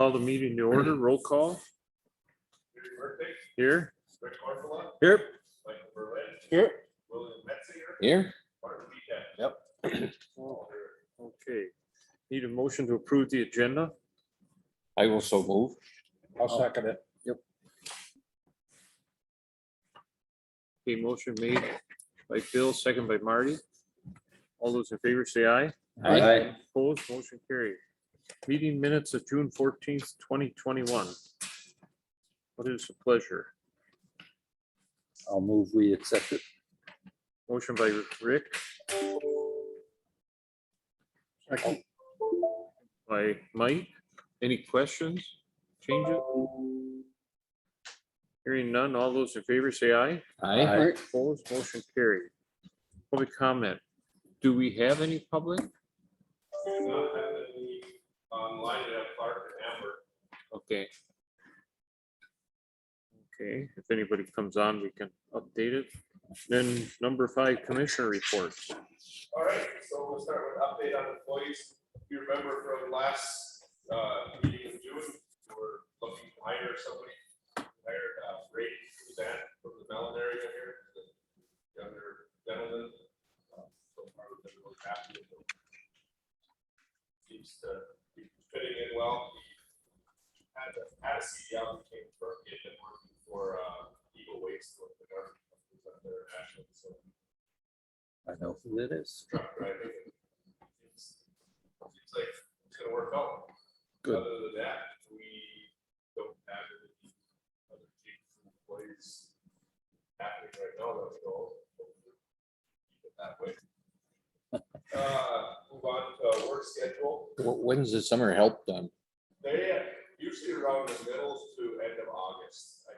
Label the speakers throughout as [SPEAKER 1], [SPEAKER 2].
[SPEAKER 1] Call the meeting to order, roll call. Here.
[SPEAKER 2] Here.
[SPEAKER 1] Here.
[SPEAKER 2] Here.
[SPEAKER 3] Yep.
[SPEAKER 1] Okay. Need a motion to approve the agenda?
[SPEAKER 2] I will so move.
[SPEAKER 3] I'll second it.
[SPEAKER 1] Okay, motion made by Bill, second by Marty. All those in favor say aye.
[SPEAKER 2] Aye.
[SPEAKER 1] Opposed, motion carried. Meeting minutes of June 14th, 2021. What is the pleasure?
[SPEAKER 3] I'll move, we accept it.
[SPEAKER 1] Motion by Rick,
[SPEAKER 3] Second.
[SPEAKER 1] by Mike. Any questions? Change it? Hearing none, all those in favor say aye.
[SPEAKER 2] Aye.
[SPEAKER 1] Opposed, motion carried. Public comment. Do we have any public?
[SPEAKER 4] Online, we have Clark and Amber.
[SPEAKER 1] Okay. Okay, if anybody comes on, we can update it. Then number 5, commissioner reports.
[SPEAKER 4] All right, so we'll start with update on employees. If you remember from last meeting in June, we were looking to hire somebody. Hired Ray Suzanne from the Mellon area here, the younger gentleman. So far, we've been really happy with him. Seems to be fitting in well. He had a CDL, became first, he had been working for Eagle Waste with the government. Their national facility.
[SPEAKER 3] I know who it is.
[SPEAKER 4] Truck driving. Seems like it's gonna work out.
[SPEAKER 3] Good.
[SPEAKER 4] Other than that, we don't have any other chiefs and employees happening right now that we know. Keep it that way. Move on to work schedule.
[SPEAKER 2] When's the summer help done?
[SPEAKER 4] They usually around the middle to end of August. I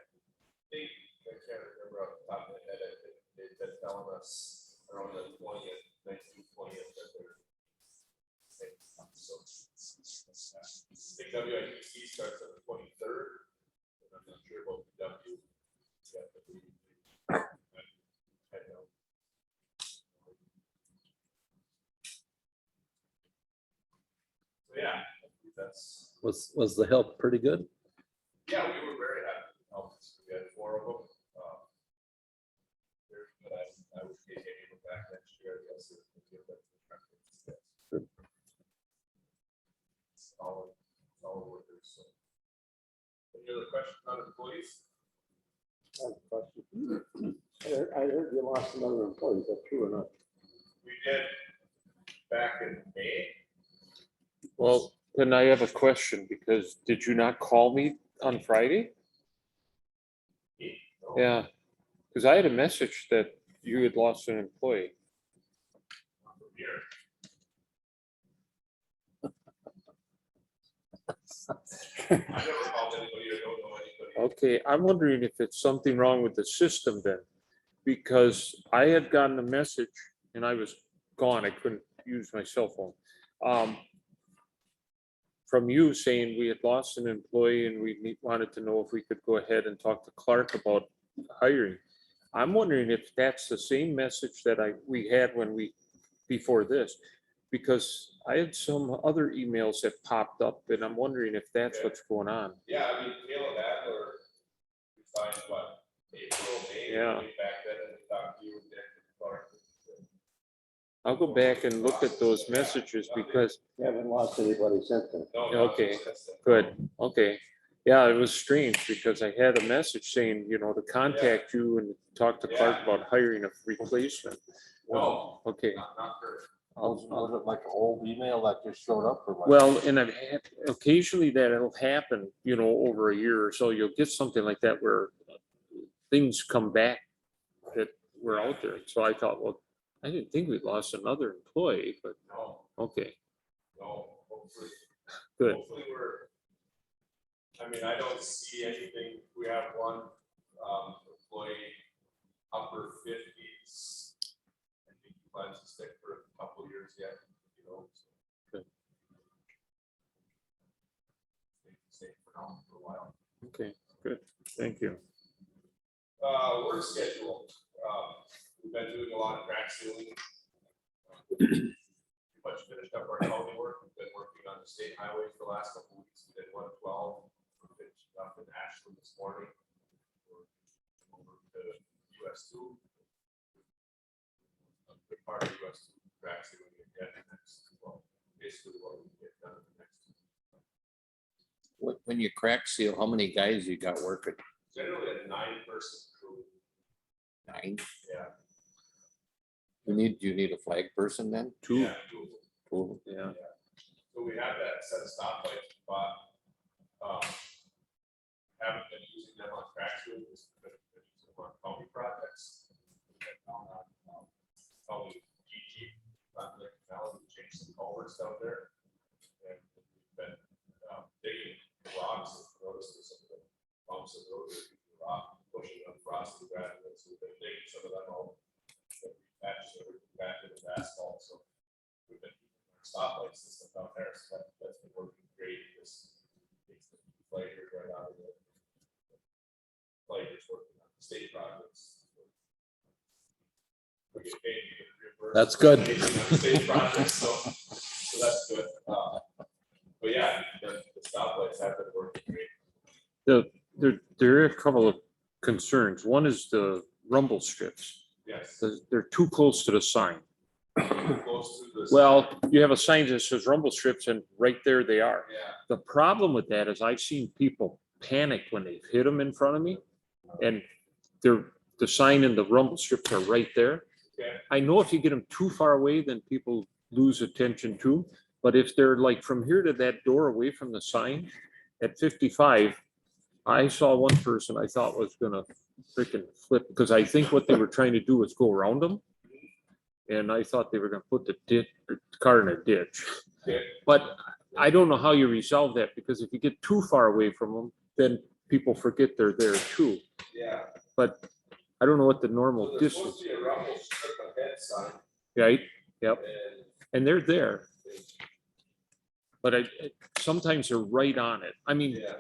[SPEAKER 4] think, I can't remember off the top of my head, I think they've been telling us around the 20th, 19th, 20th that they're. So, I think WITC starts on the 23rd, and I'm not sure about the W. yet, but I know. So yeah, I think that's.
[SPEAKER 3] Was the help pretty good?
[SPEAKER 4] Yeah, we were very happy. We had 4 of them. Very good. I would take any of them back next year, I guess.
[SPEAKER 3] Good.
[SPEAKER 4] Solid workers. So. Any other questions on employees?
[SPEAKER 5] I heard you lost another employee. Is that true or not?
[SPEAKER 4] We did back in May.
[SPEAKER 1] Well, then I have a question because did you not call me on Friday?
[SPEAKER 4] No,
[SPEAKER 1] Yeah, because I had a message that you had lost an employee.
[SPEAKER 4] not from here. I never called anybody or don't know anybody.
[SPEAKER 1] Okay, I'm wondering if it's something wrong with the system then. Because I had gotten a message and I was gone. I couldn't use my cell phone. From you saying we had lost an employee and we wanted to know if we could go ahead and talk to Clark about hiring. I'm wondering if that's the same message that we had before this. Because I had some other emails that popped up and I'm wondering if that's what's going on.
[SPEAKER 4] Yeah, I mean, Caleb Adler, we signed what, April, May,
[SPEAKER 1] Yeah.
[SPEAKER 4] way back then, and we talked to you, Dick, and Clark.
[SPEAKER 1] I'll go back and look at those messages because,
[SPEAKER 5] You haven't lost anybody since then.
[SPEAKER 4] No,
[SPEAKER 1] Okay, good, okay. Yeah, it was strange because I had a message saying, to contact you and talk to Clark about hiring a replacement.
[SPEAKER 4] No,
[SPEAKER 1] Okay,
[SPEAKER 4] not her.
[SPEAKER 3] Was it like an old email that just showed up or what?
[SPEAKER 1] well, and I've had, occasionally that'll happen, over a year or so, you'll get something like that where things come back that were out there. So I thought, well, I didn't think we lost another employee, but
[SPEAKER 4] No,
[SPEAKER 1] okay,
[SPEAKER 4] hopefully.
[SPEAKER 1] good.
[SPEAKER 4] Hopefully I don't see anything. We have one employee, upper 50s. I think he plans to stick for a couple years yet, so.
[SPEAKER 1] Good.
[SPEAKER 4] Stay for now for a while.
[SPEAKER 1] Okay, good, thank you.
[SPEAKER 4] Work schedule. We've been doing a lot of crack sealing. Pretty much finished up our county work. We've been working on the state highways the last couple of weeks. We did 112 part of US tracks that we can get next, well, basically what we get done in the next.
[SPEAKER 2] When you crack seal, how many guys you got working?
[SPEAKER 4] Generally a 9-person crew,
[SPEAKER 2] 9?
[SPEAKER 4] yeah.
[SPEAKER 2] You need a flag person then?
[SPEAKER 4] Yeah,
[SPEAKER 2] Two.
[SPEAKER 1] Yeah.
[SPEAKER 4] So we have that set of stoplights, but haven't been using them on tracks, we've been using them on county projects. We've been down on, county GG, Lake Valley, we changed some culverts down there. And we've been digging rocks, and noticed there's some of the bumps in the road, there's rock pushing up frosty gravel, so we've been digging some of them out. Patches everything back to the asphalt, so we've been keeping our stoplight system down there, so that's been working great. This takes the flavors right out of it. Flavors working on the state projects. We get paid to get reimbursed.
[SPEAKER 3] That's good.
[SPEAKER 4] on the State projects, so that's good. But yeah, the stoplights have been working great.
[SPEAKER 1] There are a couple of concerns. One is the rumble strips.
[SPEAKER 4] Yes.
[SPEAKER 1] They're too close to the sign.
[SPEAKER 4] Close to the.
[SPEAKER 1] Well, you have a sign that says rumble strips and right there they are.
[SPEAKER 4] Yeah.
[SPEAKER 1] The problem with that is I've seen people panic when they've hit them in front of me and the sign and the rumble strips are right there.
[SPEAKER 4] Okay.
[SPEAKER 1] I know if you get them too far away, then people lose attention too. But if they're like from here to that door away from the sign at 55, I saw one person I thought was gonna freaking flip because I think what they were trying to do was go around them. And I thought they were gonna put the car in a ditch.
[SPEAKER 4] Okay.
[SPEAKER 1] But I don't know how you resolve that because if you get too far away from them, then people forget they're there too.
[SPEAKER 4] Yeah.
[SPEAKER 1] But I don't know what the
[SPEAKER 4] So
[SPEAKER 1] normal
[SPEAKER 4] there's supposed
[SPEAKER 1] distance,
[SPEAKER 4] to be a rumble strip ahead sign,
[SPEAKER 1] right? Yep.
[SPEAKER 4] and
[SPEAKER 1] And they're there. But sometimes they're right on it. I mean,
[SPEAKER 4] yeah.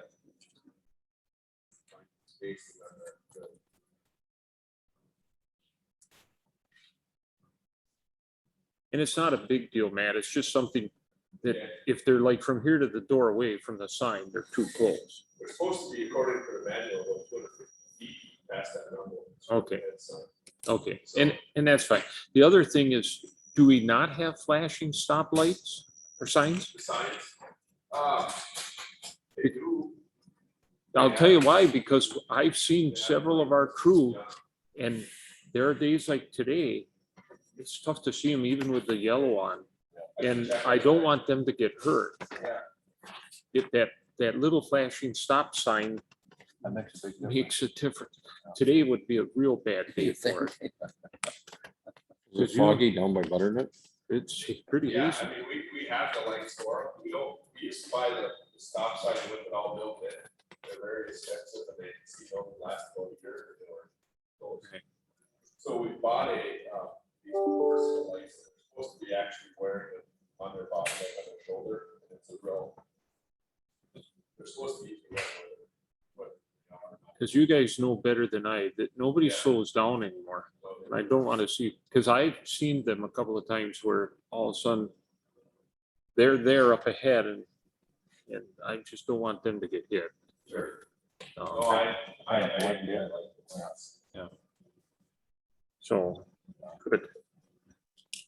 [SPEAKER 4] Spacing on that,
[SPEAKER 1] and it's not a big deal, Matt. It's just something that
[SPEAKER 4] Yeah.
[SPEAKER 1] if they're like from here to the door away from the sign, they're too close.
[SPEAKER 4] We're supposed to be, according to the manual, about 250 feet past that rumble.
[SPEAKER 1] Okay.
[SPEAKER 4] So,
[SPEAKER 1] Okay, and that's fine. The other thing is, do we not have flashing stoplights or signs?
[SPEAKER 4] the signs, they do.
[SPEAKER 1] I'll tell you why, because I've seen several of our crew and there are days like today, it's tough to see them even with the yellow on. And I don't want them to get hurt.
[SPEAKER 4] Yeah.
[SPEAKER 1] If that little flashing stop sign makes a difference. Today would be a real bad day for it.
[SPEAKER 2] Is it foggy down by Butternut?
[SPEAKER 1] It's pretty
[SPEAKER 4] Yeah,
[SPEAKER 1] easy.
[SPEAKER 4] I mean, we have the lights for them. We used to buy the stop sign with it all built in. They're very expensive and they don't last about a year. They were those. So we bought these personal lights that are supposed to be actually wearing them on their body, like on their shoulder. And it's a real. They're supposed to be.
[SPEAKER 1] Because you guys know better than I, that nobody
[SPEAKER 4] Yeah.
[SPEAKER 1] slows down anymore. And I don't want to see, because I've seen them a couple of times where all of a sudden they're there up ahead and I just don't want them to get hit.
[SPEAKER 4] Sure.
[SPEAKER 1] Um,
[SPEAKER 4] Oh, I like this.
[SPEAKER 1] So, good.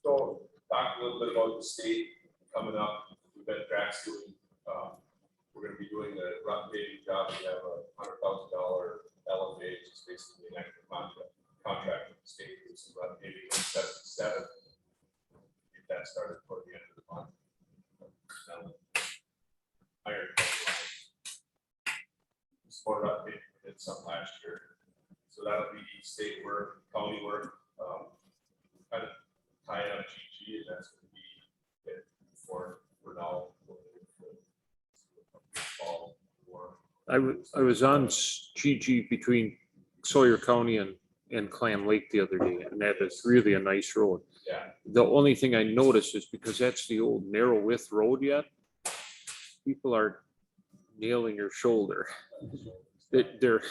[SPEAKER 4] So talk a little bit about the state coming up. We've been tracks doing, we're gonna be doing the rough paving job. We have a $100,000 LFA, which is basically an extra contract with the state, to do some rough paving on 77. Get that started for the end of the month. Iron. More rough paving, we did some last year. So that'll be state work, county work, kind of tie on GG, and that's gonna be it for now. Fall for-
[SPEAKER 1] I was on GG between Sawyer County and Clam Lake the other day, and that is really a nice road.
[SPEAKER 4] Yeah,
[SPEAKER 1] The only thing I noticed is because that's the old narrow width road yet, people are nailing your shoulder. They're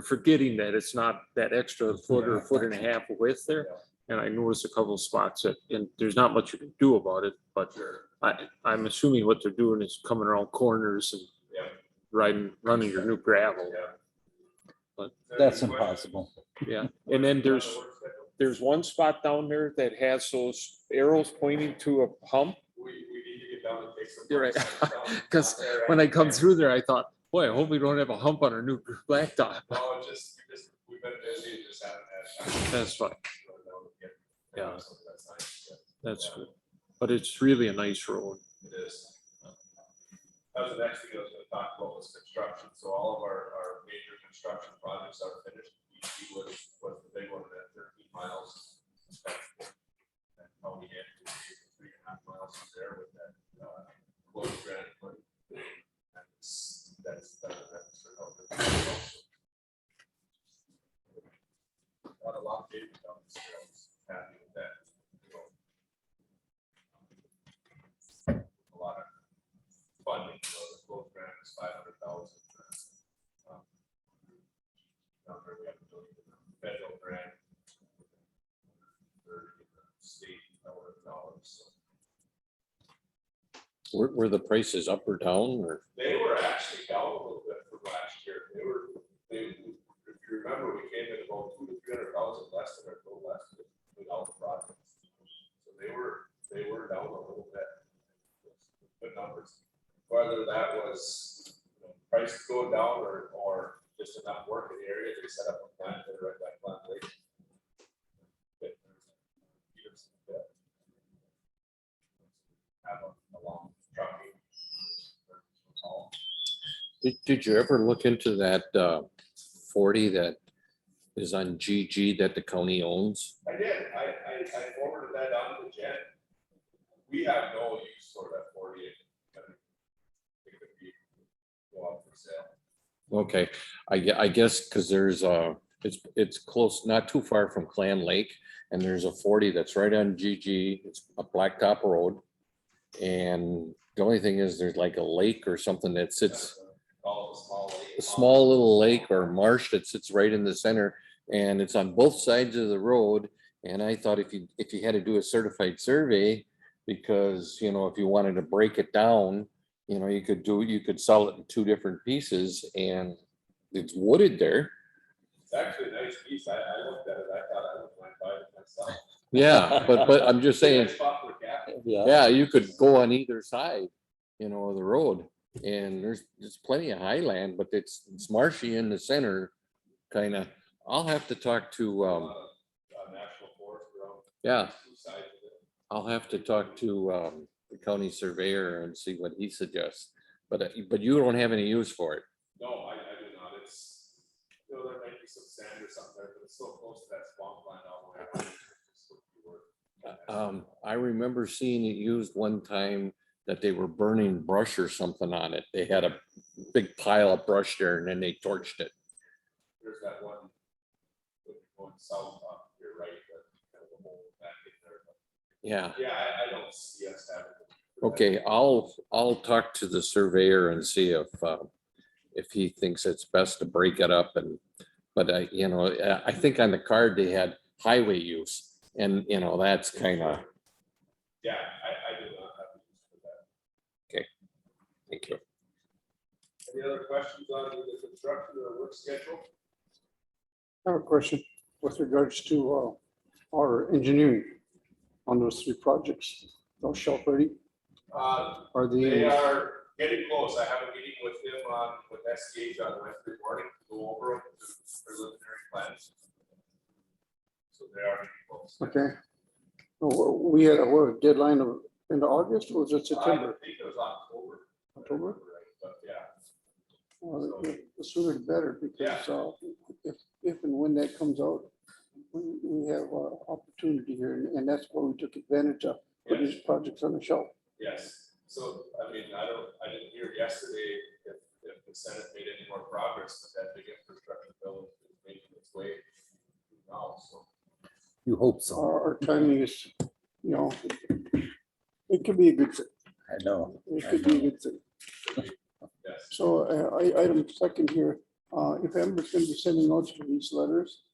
[SPEAKER 1] forgetting that it's not that extra foot or foot and a half of width there. And I noticed a couple of spots that, and there's not much you can do about it, but
[SPEAKER 4] sure,
[SPEAKER 1] I'm assuming what they're doing is coming around corners and
[SPEAKER 4] yeah,
[SPEAKER 1] running your new gravel.
[SPEAKER 4] yeah.
[SPEAKER 1] But
[SPEAKER 3] That's impossible.
[SPEAKER 1] Yeah, and then there's, there's one spot down there that has those arrows pointing to a hump.
[SPEAKER 4] We need to get down and take some.
[SPEAKER 1] You're right.
[SPEAKER 4] photos down
[SPEAKER 1] 'Cause
[SPEAKER 4] there
[SPEAKER 1] When I
[SPEAKER 4] and
[SPEAKER 1] come
[SPEAKER 4] there.
[SPEAKER 1] through there, I thought, boy, I hope we don't have a hump on our new blacktop.
[SPEAKER 4] No, we've been busy, and just haven't had time.
[SPEAKER 1] That's fine. Yeah.
[SPEAKER 4] So that's nice, yeah.
[SPEAKER 1] That's
[SPEAKER 4] Yeah.
[SPEAKER 1] good. But it's really a nice road.
[SPEAKER 4] It is. That was the next thing I was gonna talk about was construction. So all of our major construction projects are finished. EC was the big one at 13 miles. And how we had 3.5 miles from there with that closed granite. That's got a lot of data down the scales. Happy with that. A lot of funding, so the closed grant is 500,000. Down there we have a federal grant. State dollars.
[SPEAKER 2] Were the prices up or down or?
[SPEAKER 4] They were actually down a little bit from last year. If you remember, we came in about 200,000 to 300,000 less than our total estimate without the projects. So they were down a little bit. Good numbers. Whether that was prices going down or just enough work in the area, they set up a plant that right that plant lake. Have a long trucking.
[SPEAKER 2] Did you ever look into that 40 that is on GG that the county owns?
[SPEAKER 4] I did, I forwarded that on to Jen. We have no use for that 40. It could be go up for sale.
[SPEAKER 2] Okay, I guess because there's it's close, not too far from Clam Lake, and there's a 40 that's right on GG. It's a blacktop road. And the only thing is there's like a lake or something that sits,
[SPEAKER 4] All the small lake.
[SPEAKER 2] a small little lake or marsh that sits right in the center, and it's on both sides of the road. And I thought if you had to do a certified survey, because if you wanted to break it down, you could sell it in two different pieces, and it's wooded there.
[SPEAKER 4] It's actually a nice piece. I looked at it. I thought I would might buy it myself.
[SPEAKER 2] Yeah, but I'm just saying,
[SPEAKER 4] Nice spot for a cabin.
[SPEAKER 2] yeah, you could go on either side, of the road, and there's plenty of highland, but it's marshy in the center, kind of. I'll have to talk to,
[SPEAKER 4] National forest around.
[SPEAKER 2] yeah,
[SPEAKER 4] Two sides of it.
[SPEAKER 2] I'll have to talk to the county surveyor and see what he suggests. But you don't have any use for it.
[SPEAKER 4] No, I do not. It's, there might be some sand or something there, but it's so close to that swampland out there.
[SPEAKER 2] I remember seeing it used one time that they were burning brush or something on it. They had a big pile of brush there and then they torched it.
[SPEAKER 4] There's that one going south up here, right? That kind of a hole back in there. But
[SPEAKER 2] Yeah.
[SPEAKER 4] yeah, I don't see us having.
[SPEAKER 2] Okay, I'll talk to the surveyor and see if he thinks it's best to break it up but I think on the card they had highway use, and that's kind of.
[SPEAKER 4] Yeah, I do not have use for that.
[SPEAKER 2] Thank you.
[SPEAKER 4] Any other questions on the construction or work schedule?
[SPEAKER 5] I have a question with regards to our engineering on those three projects. Those shelf ready? Are
[SPEAKER 4] They
[SPEAKER 5] they,
[SPEAKER 4] are getting close. I have a meeting with him with SDH on Wednesday morning to go over them, the preliminary plans. So they are getting close.
[SPEAKER 5] okay? We had a deadline of into August, or was it
[SPEAKER 4] I
[SPEAKER 5] September,
[SPEAKER 4] think it was October.
[SPEAKER 5] October?
[SPEAKER 4] Right, but yeah,
[SPEAKER 5] The sooner the better, because if and when that comes out, we have opportunity here, and that's why we took advantage of putting these projects on the shelf.
[SPEAKER 4] yes. So, I mean, I didn't hear yesterday if the Senate made any more progress with that big infrastructure bill is making its way now, so.
[SPEAKER 3] You hope so.
[SPEAKER 5] Our timing is, it could be a good thing.
[SPEAKER 3] I know.
[SPEAKER 5] It could be a good thing.
[SPEAKER 4] Yes,
[SPEAKER 5] So item second here, if Amber's going to be sending out for these letters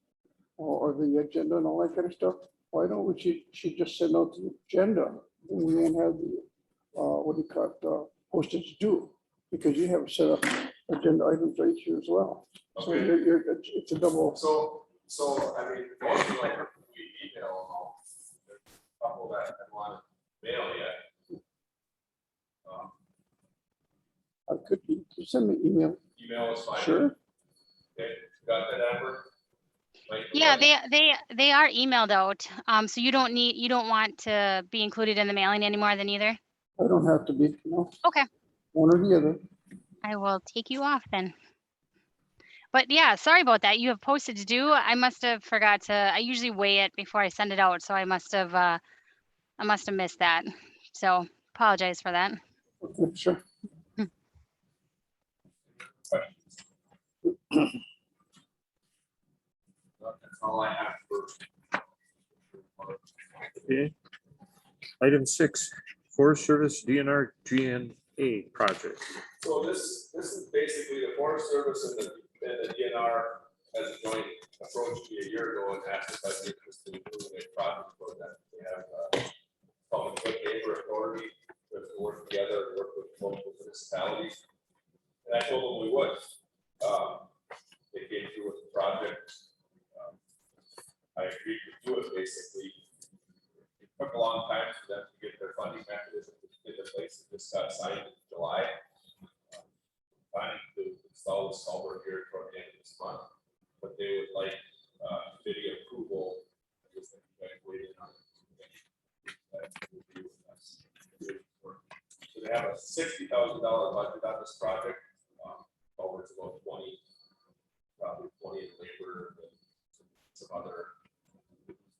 [SPEAKER 5] or the agenda and all that kind of stuff, why don't she just send out the agenda? And we won't have the, what do you call it, postage due, because you have set up agenda items right here as well. So
[SPEAKER 4] Okay.
[SPEAKER 5] it's a double.
[SPEAKER 4] so, I mean, most of them, we know that I want to mail yet.
[SPEAKER 5] I could, you could send me email,
[SPEAKER 4] Email is fine.
[SPEAKER 5] sure.
[SPEAKER 4] Okay, got that, Amber? Mike,
[SPEAKER 6] Yeah,
[SPEAKER 4] what?
[SPEAKER 6] they are emailed out. So you don't want to be included in the mailing anymore then either?
[SPEAKER 5] I don't have to be, no.
[SPEAKER 6] Okay.
[SPEAKER 5] One or the other.
[SPEAKER 6] I will take you off then. But yeah, sorry about that. You have posted to do. I must have forgot to, I usually weigh it before I send it out, so I must have missed that. So apologize for that.
[SPEAKER 5] Okay, sure.
[SPEAKER 4] That's all I have for.
[SPEAKER 1] Okay. Item 6, Forest Service DNR GNA project.
[SPEAKER 4] So this is basically the Forest Service and the DNR as a joint approach me a year ago and asked if I'd be interested in doing a project for them. They have called the Good Neighbor Authority to work together and work with local municipalities. And I told them we would. They came through with the project. I agreed to do it basically. It took a long time for them to get their funding mechanism into place. It just got signed in July. Planning to install this culvert here toward the end of this month, but they would like city approval. I just think you guys waited on it. Review with us. So they have a $60,000 budget on this project. Culvert's about 20, probably 20 in labor and some other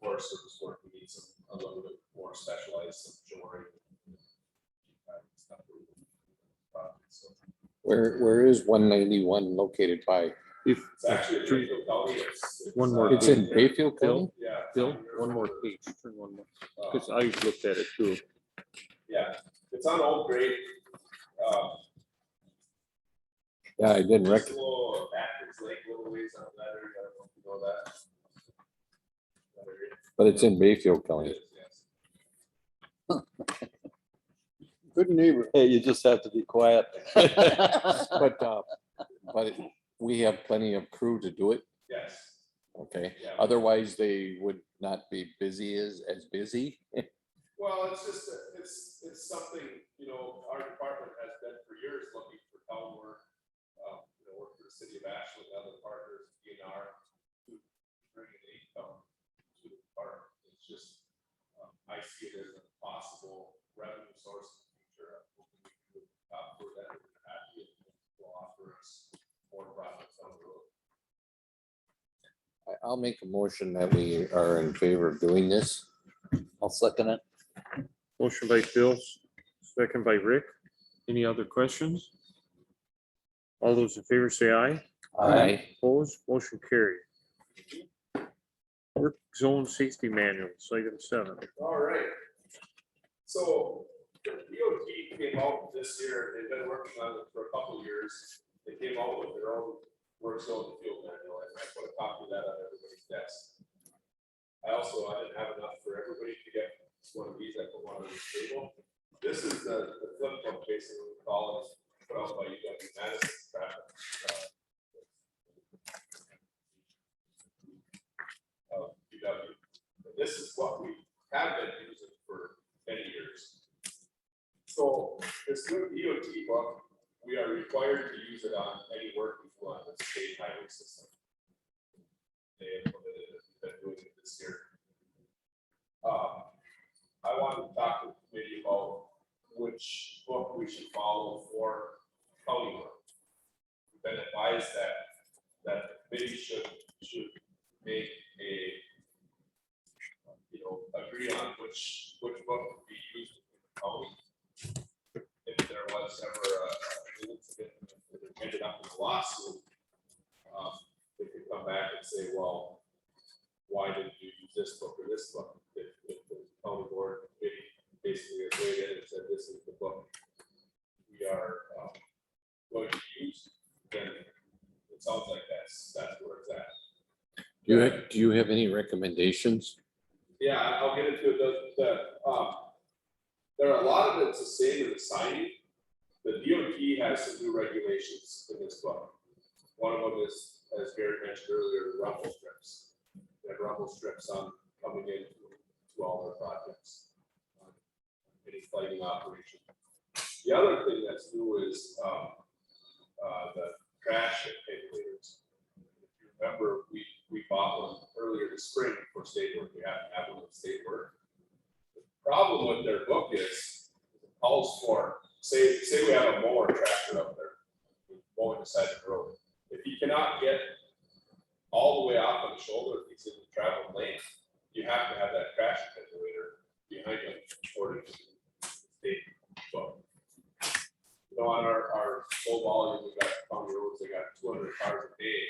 [SPEAKER 4] Forest Service work. We need some a little bit more specialized, some shoring. Stuff. So
[SPEAKER 2] Where is 191 located by?
[SPEAKER 1] If,
[SPEAKER 4] it's actually a Greenfield County.
[SPEAKER 1] One more.
[SPEAKER 2] It's in Bayfield County?
[SPEAKER 4] Yeah.
[SPEAKER 1] Bill, one more page, turn one more, because I looked at it too.
[SPEAKER 4] Yeah, it's on Old Grade.
[SPEAKER 2] Yeah, I didn't
[SPEAKER 4] Just
[SPEAKER 2] reckon.
[SPEAKER 4] a little Atkins Lake, little ways on that area. I don't know if you know that. That area.
[SPEAKER 2] But it's in Bayfield County.
[SPEAKER 4] Yes, yes.
[SPEAKER 5] Good neighbor.
[SPEAKER 3] Hey, you just have to be quiet.
[SPEAKER 2] But we have plenty of crew to do it,
[SPEAKER 4] Yes,
[SPEAKER 2] okay?
[SPEAKER 4] yeah.
[SPEAKER 2] Otherwise, they would not be busy as busy.
[SPEAKER 4] Well, it's just, it's something, you know, our department has been for years looking for town work. Work for the city of Ashland, other partners, DNR, to bring in income to the department. It's just, I see it as a possible revenue source in the future. I'm hoping we can for that, we're happy and will offer us more profits on the road.
[SPEAKER 2] I'll make a motion that we are in favor of doing this.
[SPEAKER 3] I'll second it.
[SPEAKER 1] Motion by Bill, second by Rick. Any other questions? All those in favor say aye.
[SPEAKER 2] Aye.
[SPEAKER 1] Opposed, motion carried. Work zone safety manuals, item 7.
[SPEAKER 4] All right. So the DOT came out this year, they've been working on it for a couple of years. They came out with their own work zone field manual, and I put a copy of that on everybody's desk. I didn't have enough for everybody to get one of these, I put one on the table. This is the flip book, basically, we call it, put out by UW Madison Traffic. UW. And this is what we have been using for many years. So this new DOT book, we are required to use it on any work we do on the state highway system. They implemented it, we've been doing it this year. I wanted to talk to the committee about which book we should follow for county work. We've been advised that the committee should make a, agree on which book would be used in the county. If there was ever an incident that ended up in a lawsuit, they could come back and say, well, why didn't you use this book or this book? If the county board committee basically agreed in and said, this is the book we are going to use, then it sounds like that's where it's at.
[SPEAKER 2] Do you have any recommendations?
[SPEAKER 4] Yeah, I'll get into it. There are a lot of it's the same in the signing. The DOT has some new regulations in this book. One of them is, as Gary mentioned earlier, the rumble strips. They have rumble strips on coming in to all their projects. any flagging operation. The other thing that's new is, the trash accumulators. If you remember, we bought one earlier this spring for state work, we have to have one with state work. The problem with their book is, it calls for, say we have a mower tractor up there, mowing the side of the road. If you cannot get all the way off on the shoulder, if it's in the travel lane, you have to have that trash accumulator behind you according to the state book. You know, on our low volume, we got county roads, they got 200 cars a day.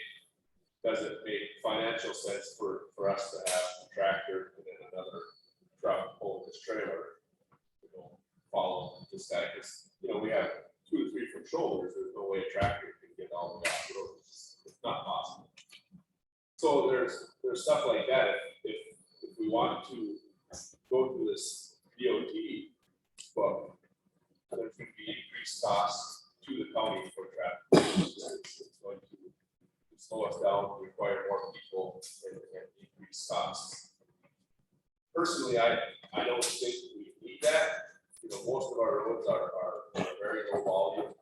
[SPEAKER 4] Doesn't make financial sense for us to have a tractor and then another truck pulling this trailer. You know, follow this guy, because, you know, we have 2 or 3 from shoulders, there's no way a tractor can get all the way off the road, it's not possible. So there's stuff like that, if we want to go through this DOT book, there's going to be increased costs to the county for traffic. It's going to slow us down, require more people, and increase costs. Personally, I don't think we need that. You know, most of our roads are very low volume.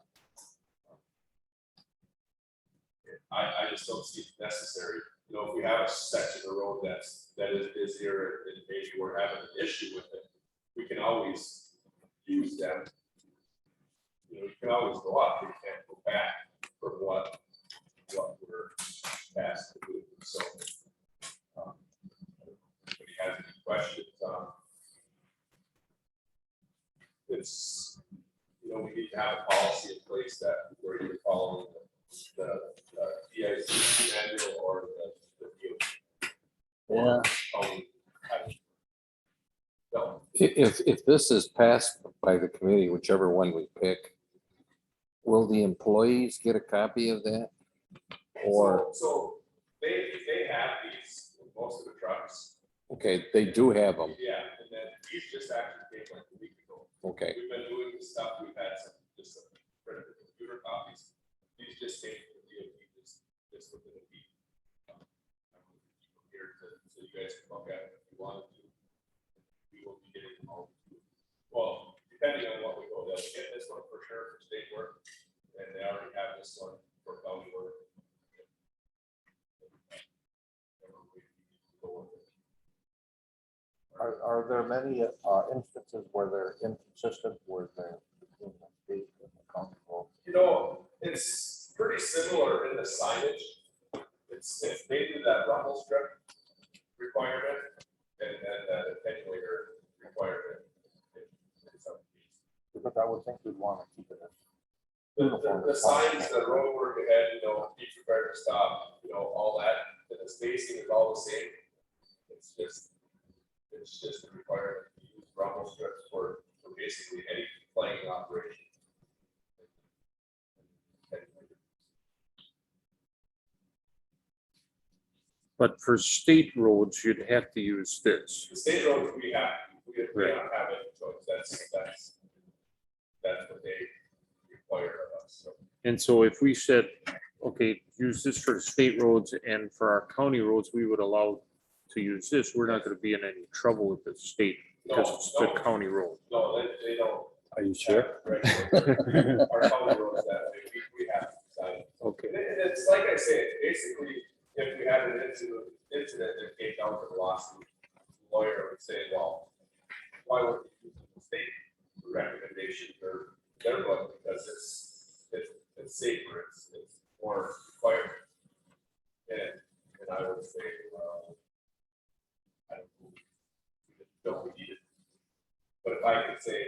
[SPEAKER 4] I just don't see it necessary. You know, if we have a section of road that is busier and maybe we're having an issue with it, we can always use them. You know, you can always go up, but you can't go back from what we're asked to do. So, if you have any questions, it's, you know, we need to have a policy in place that we're either following the DIC manual or the DOT.
[SPEAKER 3] Yeah.
[SPEAKER 4] So,
[SPEAKER 2] If this is passed by the committee, whichever one we pick, will the employees get a copy of that? Or,
[SPEAKER 4] so they have these, in most of the trucks.
[SPEAKER 2] okay, they do have them,
[SPEAKER 4] Yeah, and then these just actually came like a week ago.
[SPEAKER 2] okay.
[SPEAKER 4] We've been doing this stuff, we've had some printed computer copies. These just came from the DOT just within a week. I'm here so you guys can look at it if you wanted to. We will be getting them all. Well, depending on what we go, they'll get this one for sure for state work, and they already have this one for county work.
[SPEAKER 7] Are there many instances where they're inconsistent, where they're between the state and the county road?
[SPEAKER 4] You know, it's pretty similar in the signage. It's maybe that rumble strip requirement and then the attenuator requirement. in some cases.
[SPEAKER 7] Because I would think we'd want to keep it as
[SPEAKER 4] The signs, the road work ahead, you know, be prepared to stop, you know, all that, and the spacing is all the same. It's just a requirement to use rumble strips for basically any playing operation.
[SPEAKER 1] But for state roads, you'd have to use this.
[SPEAKER 4] The state roads, we don't have any choice, that's what they require of us, so.
[SPEAKER 1] And so if we said, okay, use this for the state roads and for our county roads, we would allow to use this, we're not gonna be in any trouble with the state because it's the
[SPEAKER 4] No.
[SPEAKER 1] county road.
[SPEAKER 4] No, they don't.
[SPEAKER 3] Are you sure?
[SPEAKER 4] Our county roads that way, we have to decide.
[SPEAKER 1] Okay,
[SPEAKER 4] And it's like I said, basically, if we had an incident that came down to the lawsuit, the lawyer would say, well, why would you use the state recommendations or their book, because it's safer, it's more required. And I would say, I don't need it. But if I could say,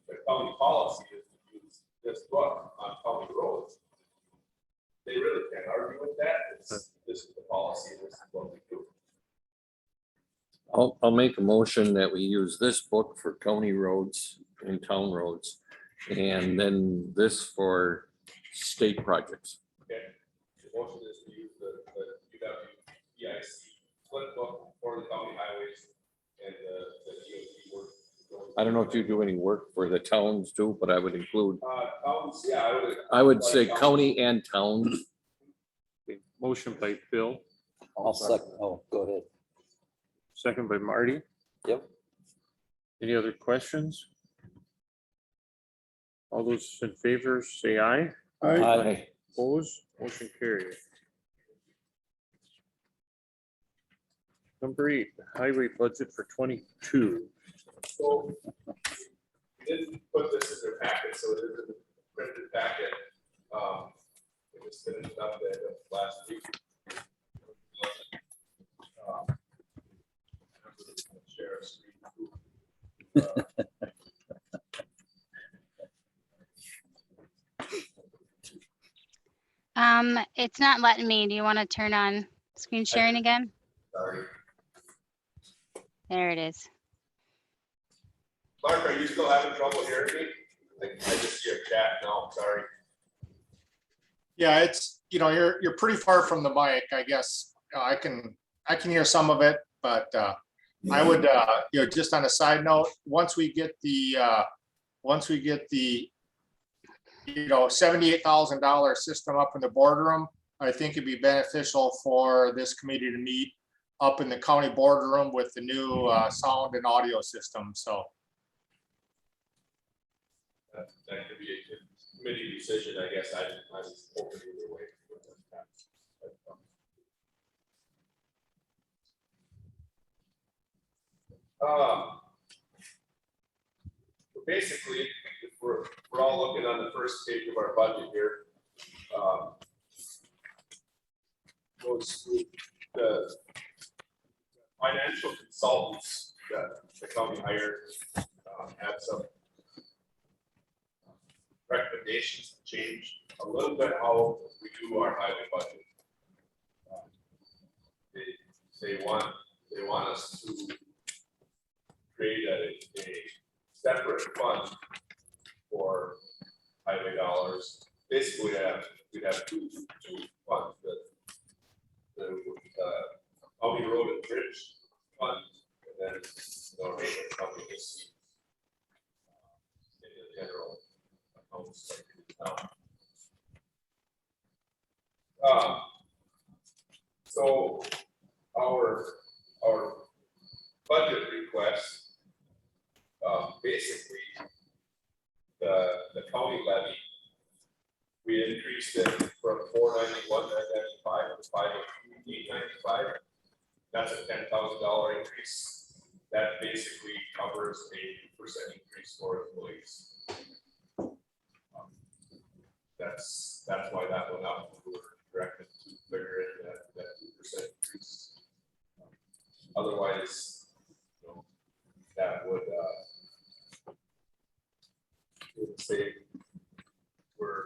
[SPEAKER 4] the county policy is to use this book on county roads, they really can't argue with that. This is the policy, and this is what we do.
[SPEAKER 2] I'll make a motion that we use this book for county roads and town roads. And then this for state projects.
[SPEAKER 4] Okay, the motion is to use the UWEIC split book for the county highways and the DOT work.
[SPEAKER 2] I don't know if you do any work for the towns too, but I would include,
[SPEAKER 4] Towns, yeah,
[SPEAKER 2] I would say county and towns.
[SPEAKER 1] okay, motion by Bill,
[SPEAKER 3] I'll second, oh, go ahead.
[SPEAKER 1] second by Marty.
[SPEAKER 3] Yep.
[SPEAKER 1] Any other questions? All those in favor, say aye.
[SPEAKER 3] Aye.
[SPEAKER 1] Opposed, motion carried. Number 8, highway budget for 22.
[SPEAKER 4] So we didn't put this in their packet, so it is in the printed packet. We just finished it up there last week. Share a screen.
[SPEAKER 6] It's not letting me. Do you want to turn on screen sharing again?
[SPEAKER 4] Sorry.
[SPEAKER 6] There it is.
[SPEAKER 4] Mark, are you still having trouble hearing me? I just see your chat now, sorry.
[SPEAKER 8] Yeah, it's, you're pretty far from the mic, I guess. I can hear some of it, but I would, just on a side note, once we get the $78,000 system up in the boardroom, I think it'd be beneficial for this committee to meet up in the county boardroom with the new sound and audio system, so.
[SPEAKER 4] That could be a committee decision, I guess. I was hoping either way. Basically, if we're all looking on the first page of our budget here. Goes through the financial consultants that the county hired had some recommendations to change a little bit how we do our highway budget. They want us to create a separate fund for highway dollars. Basically, we'd have two funds, the county road and bridge fund, and then maintenance company just in the general accounts. So our budget request, basically the county levy, we increased it from 491,995 to 508,895. That's a $10,000 increase. That basically covers a 2% increase for employees. That's why that went up. We were directed to figure in that 2% increase. Otherwise, that would say we're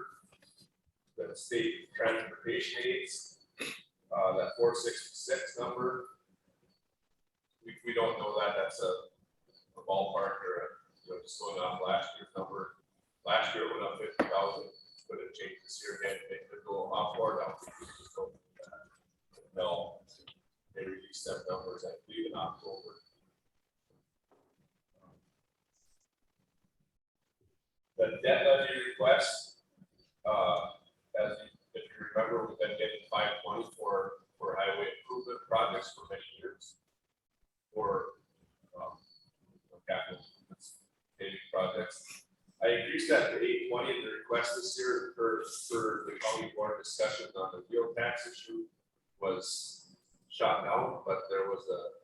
[SPEAKER 4] the state transportation aids, that 466 number. We don't know that. That's a ballpark or just going off last year's number. Last year it went up 50,000, but it changed this year again. It could go up or down. Until they release them numbers, I believe, in October. The debt levy request, if you remember, we've been getting 520 for highway improvement projects for many years. For capital paving projects. I increased that to 820 in the request this year for the county board discussion on the wheel tax issue was shot down, but there was a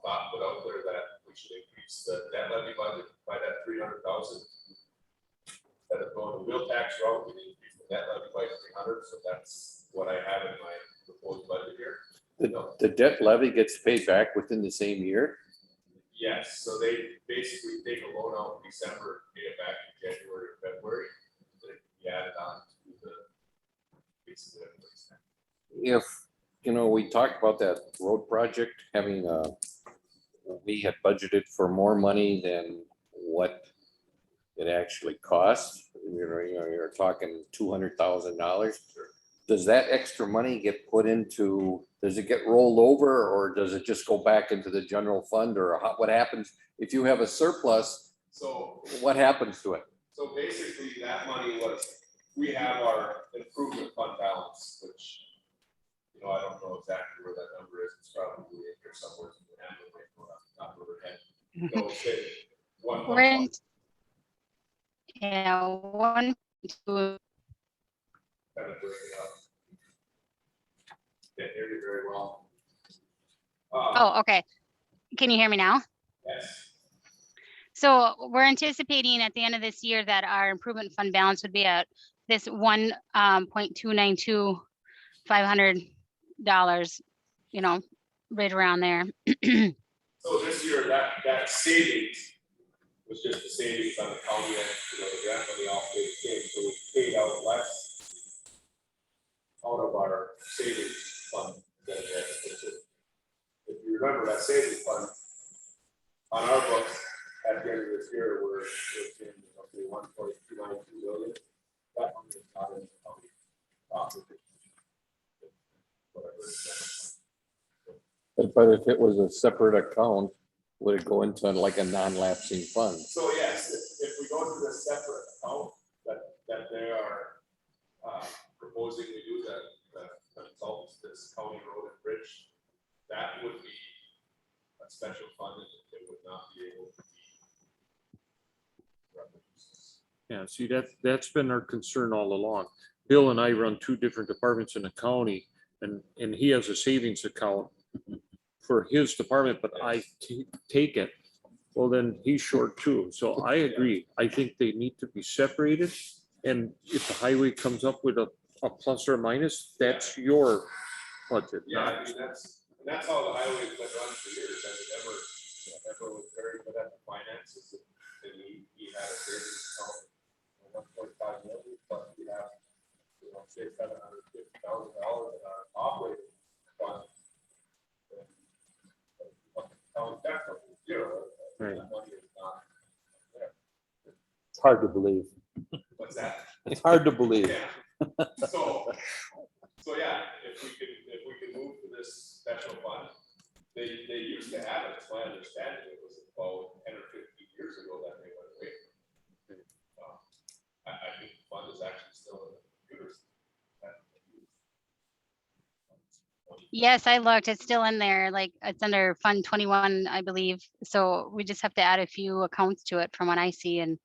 [SPEAKER 4] thought put out there that we should increase the debt levy budget by that 300,000. Instead of going the wheel tax route, we increase the debt levy by 300. So that's what I have in my proposed budget here.
[SPEAKER 2] The debt levy gets paid back within the same year?
[SPEAKER 4] Yes, so they basically take a loan out in December, pay it back in January or February. So it can be added on to the basically.
[SPEAKER 2] If, we talked about that road project, having, we had budgeted for more money than what it actually costs. You're talking $200,000. Does that extra money get put into, does it get rolled over or does it just go back into the general fund, or what happens if you have a surplus?
[SPEAKER 4] So
[SPEAKER 2] What happens to it?
[SPEAKER 4] So basically, that money was, we have our improvement fund balance, which, I don't know exactly where that number is. It's probably in here somewhere.
[SPEAKER 6] We're in, Yeah, one, two,
[SPEAKER 4] kind of break it up. Can't hear you very well.
[SPEAKER 6] oh, okay. Can you hear me now?
[SPEAKER 4] Yes.
[SPEAKER 6] So we're anticipating at the end of this year that our improvement fund balance would be at this $1.292,500, you know, right around there.
[SPEAKER 4] So this year, that savings was just the savings on the county end, the grant money off the came, so we paid out less out of our savings fund than that. If you remember that savings fund, on our books, at the end of this year, we're in roughly 1.292 million. That one is not in the county. Whatever it is.
[SPEAKER 2] But if it was a separate account, would it go into like a non-lapsing fund?
[SPEAKER 4] So yes, if we go to the separate account that they are proposing we do, the consultants, this county road and bridge, that would be a special fund and it would not be able to be.
[SPEAKER 1] Yeah, see, that's been our concern all along. Bill and I run two different departments in the county, and he has a savings account for his department, but I take it. Well, then he's short too. So I agree. I think they need to be separated. And if the highway comes up with a plus or minus, that's your budget.
[SPEAKER 4] Yeah, I mean, that's how the highway's been run for years. I mean, ever was very good at the finances. And he had a savings account of 1.5 million, but we have, say $750,000 in our operating fund. Zero.
[SPEAKER 1] Right.
[SPEAKER 4] That money is not there.
[SPEAKER 3] It's hard to believe.
[SPEAKER 4] What's that?
[SPEAKER 3] It's hard to believe.
[SPEAKER 4] Yeah. So yeah, if we can move to this special fund, they used to have it, it's my understanding, it was about 10 or 15 years ago that they went away. I think the fund is actually still in the computers.
[SPEAKER 6] Yes, I looked. It's still in there. Like it's under Fund 21, I believe. So we just have to add a few accounts to it from what I see, and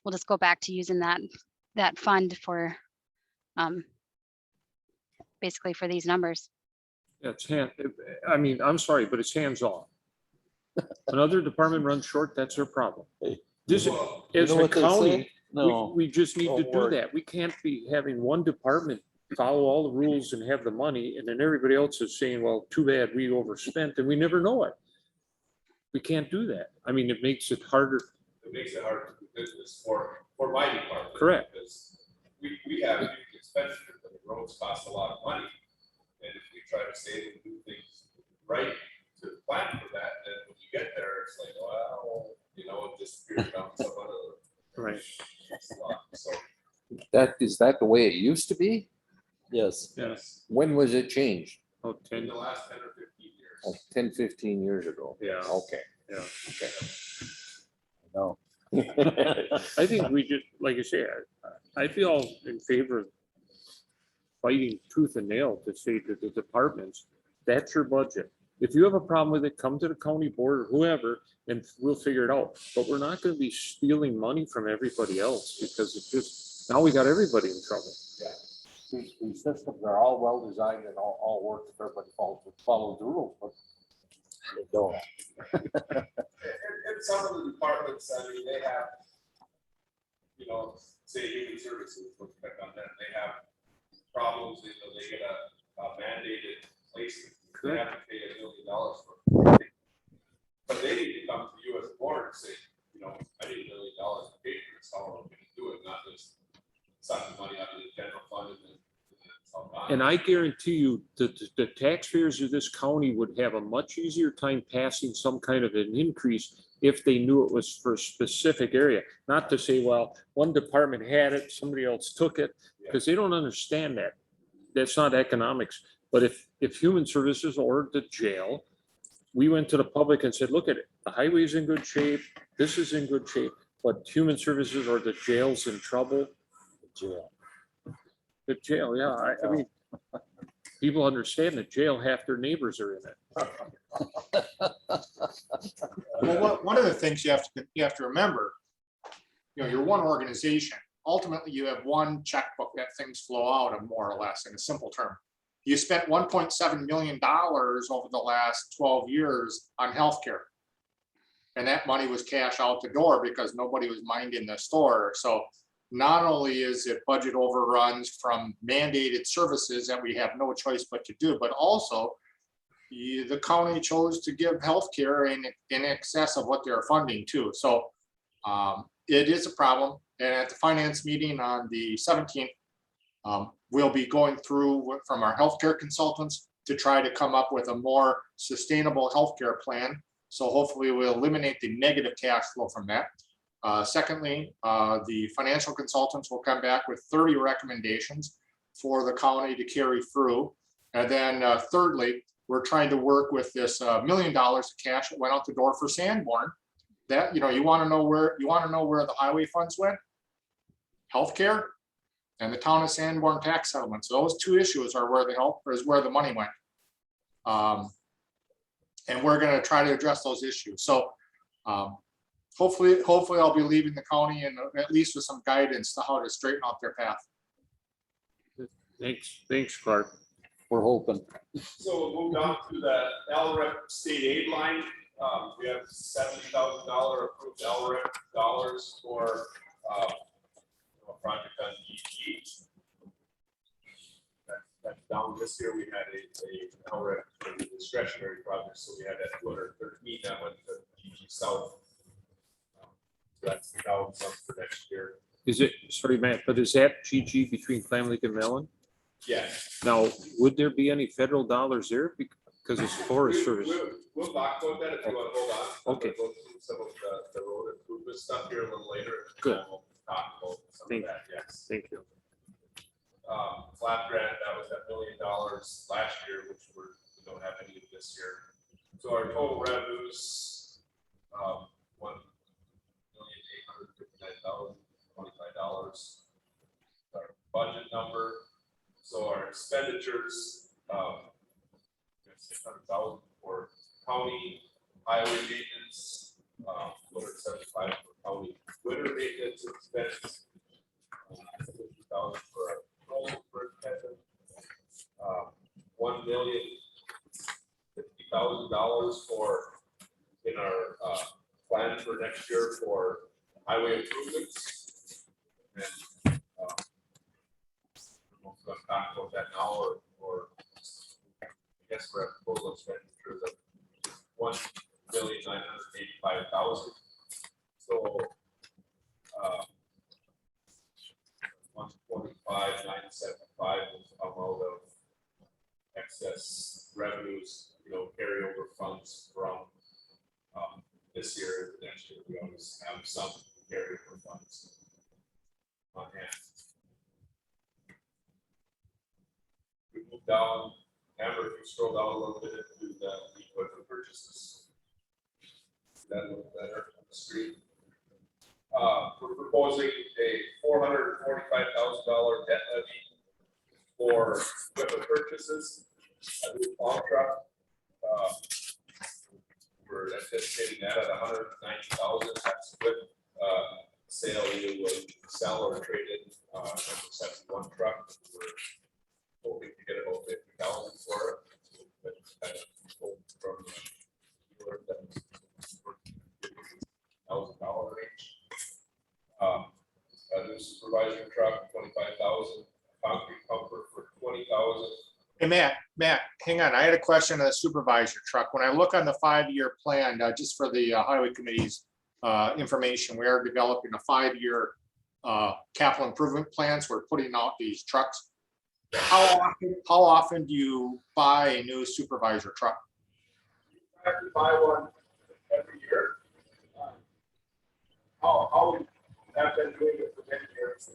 [SPEAKER 6] we'll just go back to using that fund for basically for these numbers.
[SPEAKER 1] Yeah, I mean, I'm sorry, but it's hands off. Another department runs short, that's their problem. This,
[SPEAKER 4] Well,
[SPEAKER 1] as
[SPEAKER 3] know
[SPEAKER 1] a
[SPEAKER 3] what they
[SPEAKER 1] county,
[SPEAKER 3] say? No.
[SPEAKER 1] we just need to
[SPEAKER 3] Don't
[SPEAKER 1] do
[SPEAKER 3] worry.
[SPEAKER 1] that. We can't be having one department follow all the rules and have the money, and then everybody else is saying, well, too bad, we overspent, and we never know it. We can't do that. I mean, it makes it harder.
[SPEAKER 4] It makes it hard to do business for my department.
[SPEAKER 1] Correct.
[SPEAKER 4] Because we have huge expenditures, and the roads cost a lot of money. And if we try to save and do things right to plan for that, then when you get there, it's like, well, it disappears down some other.
[SPEAKER 1] Right.
[SPEAKER 4] slot. So,
[SPEAKER 2] Is that the way it used to be?
[SPEAKER 3] Yes.
[SPEAKER 4] yes,
[SPEAKER 2] When was it changed?
[SPEAKER 1] Oh,
[SPEAKER 4] in
[SPEAKER 1] 10,
[SPEAKER 4] the last 10 or 15 years.
[SPEAKER 2] Oh, 10, 15 years ago.
[SPEAKER 1] yeah.
[SPEAKER 2] Okay.
[SPEAKER 3] No.
[SPEAKER 1] I think we just, like I say, I feel in favor of fighting tooth and nail to say to the departments, that's your budget. If you have a problem with it, come to the county board or whoever, and we'll figure it out. But we're not gonna be stealing money from everybody else, because it's just, now we got everybody in trouble.
[SPEAKER 7] These systems are all well designed and all work if everybody follows the rules, but they don't.
[SPEAKER 4] And some of the departments, I mean, they have, say human services, let's pick on that, they have problems, they get a mandated placement. They have to pay $1 million for it. But they need to come to the US board and say, I need $1 million to pay for this, how am I gonna do it, not just suck the money out of the general fund and then it's all gone.
[SPEAKER 1] And I guarantee you that the taxpayers of this county would have a much easier time passing some kind of an increase if they knew it was for a specific area. Not to say, well, one department had it, somebody else took it, because they don't understand that. That's not economics. But if human services or the jail, we went to the public and said, look at it, the highway's in good shape, this is in good shape, but human services or the jail's in trouble.
[SPEAKER 3] Jail.
[SPEAKER 1] The jail, yeah, I mean, people understand that jail, half their neighbors are in it.
[SPEAKER 8] Well, one of the things you have to remember you're one organization. Ultimately, you have one checkbook that things flow out of, more or less, in a simple term. You spent $1.7 million over the last 12 years on healthcare. And that money was cash out the door because nobody was minding the store. So not only is it budget overruns from mandated services that we have no choice but to do, but also the county chose to give healthcare in excess of what they're funding too. So it is a problem. And at the finance meeting on the 17th, we'll be going through from our healthcare consultants to try to come up with a more sustainable healthcare plan. So hopefully we'll eliminate the negative cash flow from that. Secondly, the financial consultants will come back with 30 recommendations for the county to carry through. And then thirdly, we're trying to work with this $1 million of cash that went out the door for Sanborn. That, you want to know where the highway funds went? Healthcare and the town of Sanborn tax settlements. Those two issues are where the money went. And we're going to try to address those issues. So hopefully I'll be leaving the county and at least with some guidance to how to straighten out their path.
[SPEAKER 1] Thanks, Clark.
[SPEAKER 3] We're hoping.
[SPEAKER 4] So we'll move on to the LREP state aid line. We have $70,000 approved LREP dollars for a project on DG. That's down this year. We had a LREP discretionary project, so we had that 213 that went to DG South. So that's down some for next year.
[SPEAKER 1] Is it, sorry, Matt, but is that GG between Clam Lake and Mellon?
[SPEAKER 4] Yeah.
[SPEAKER 1] Now, would there be any federal dollars there? Because it's Forest Service.
[SPEAKER 4] We'll talk about that if you want to hold on.
[SPEAKER 1] Okay.
[SPEAKER 4] We'll go through some of the road improvement stuff here a little later.
[SPEAKER 1] Good.
[SPEAKER 4] And we'll talk about some
[SPEAKER 1] Thank
[SPEAKER 4] of that, yes.
[SPEAKER 1] Thank you.
[SPEAKER 4] Flat grant, that was that $1 million last year, which we don't have any of this year. So our total revenues, $1,859,025. Our budget number. So our expenditures, $600,000 for county highway maintenance, $275 for county winter maintenance expense, $50,000 for our road superintendent, $1,050,000 for in our plan for next year for highway improvements. And we'll talk about that now, or I guess we're at total expenditures of $1,985,000. So 125,975 will come out of excess revenues, carryover funds from this year and next year. We always have some carryover funds on hand. We move down, Amber, if you scroll down a little bit into the equipment purchases. See that a little better on the screen. We're proposing a $445,000 debt levy for equipment purchases. A new plow truck. We're anticipating that at $190,000. That's with sale you would sell or trade in number 71 truck. We're hoping to get about $50,000 for it. But kind of from the dealer that's $1,000 range. A new supervisor truck, $25,000. Concrete pumper for $20,000.
[SPEAKER 8] Hey, Matt, hang on. I had a question on the supervisor truck. When I look on the 5-year plan, just for the highway committee's information, we are developing a 5-year capital improvement plans. We're putting out these trucks. How often do you buy a new supervisor truck?
[SPEAKER 4] I have to buy one every year. How we have been doing it for 10 years.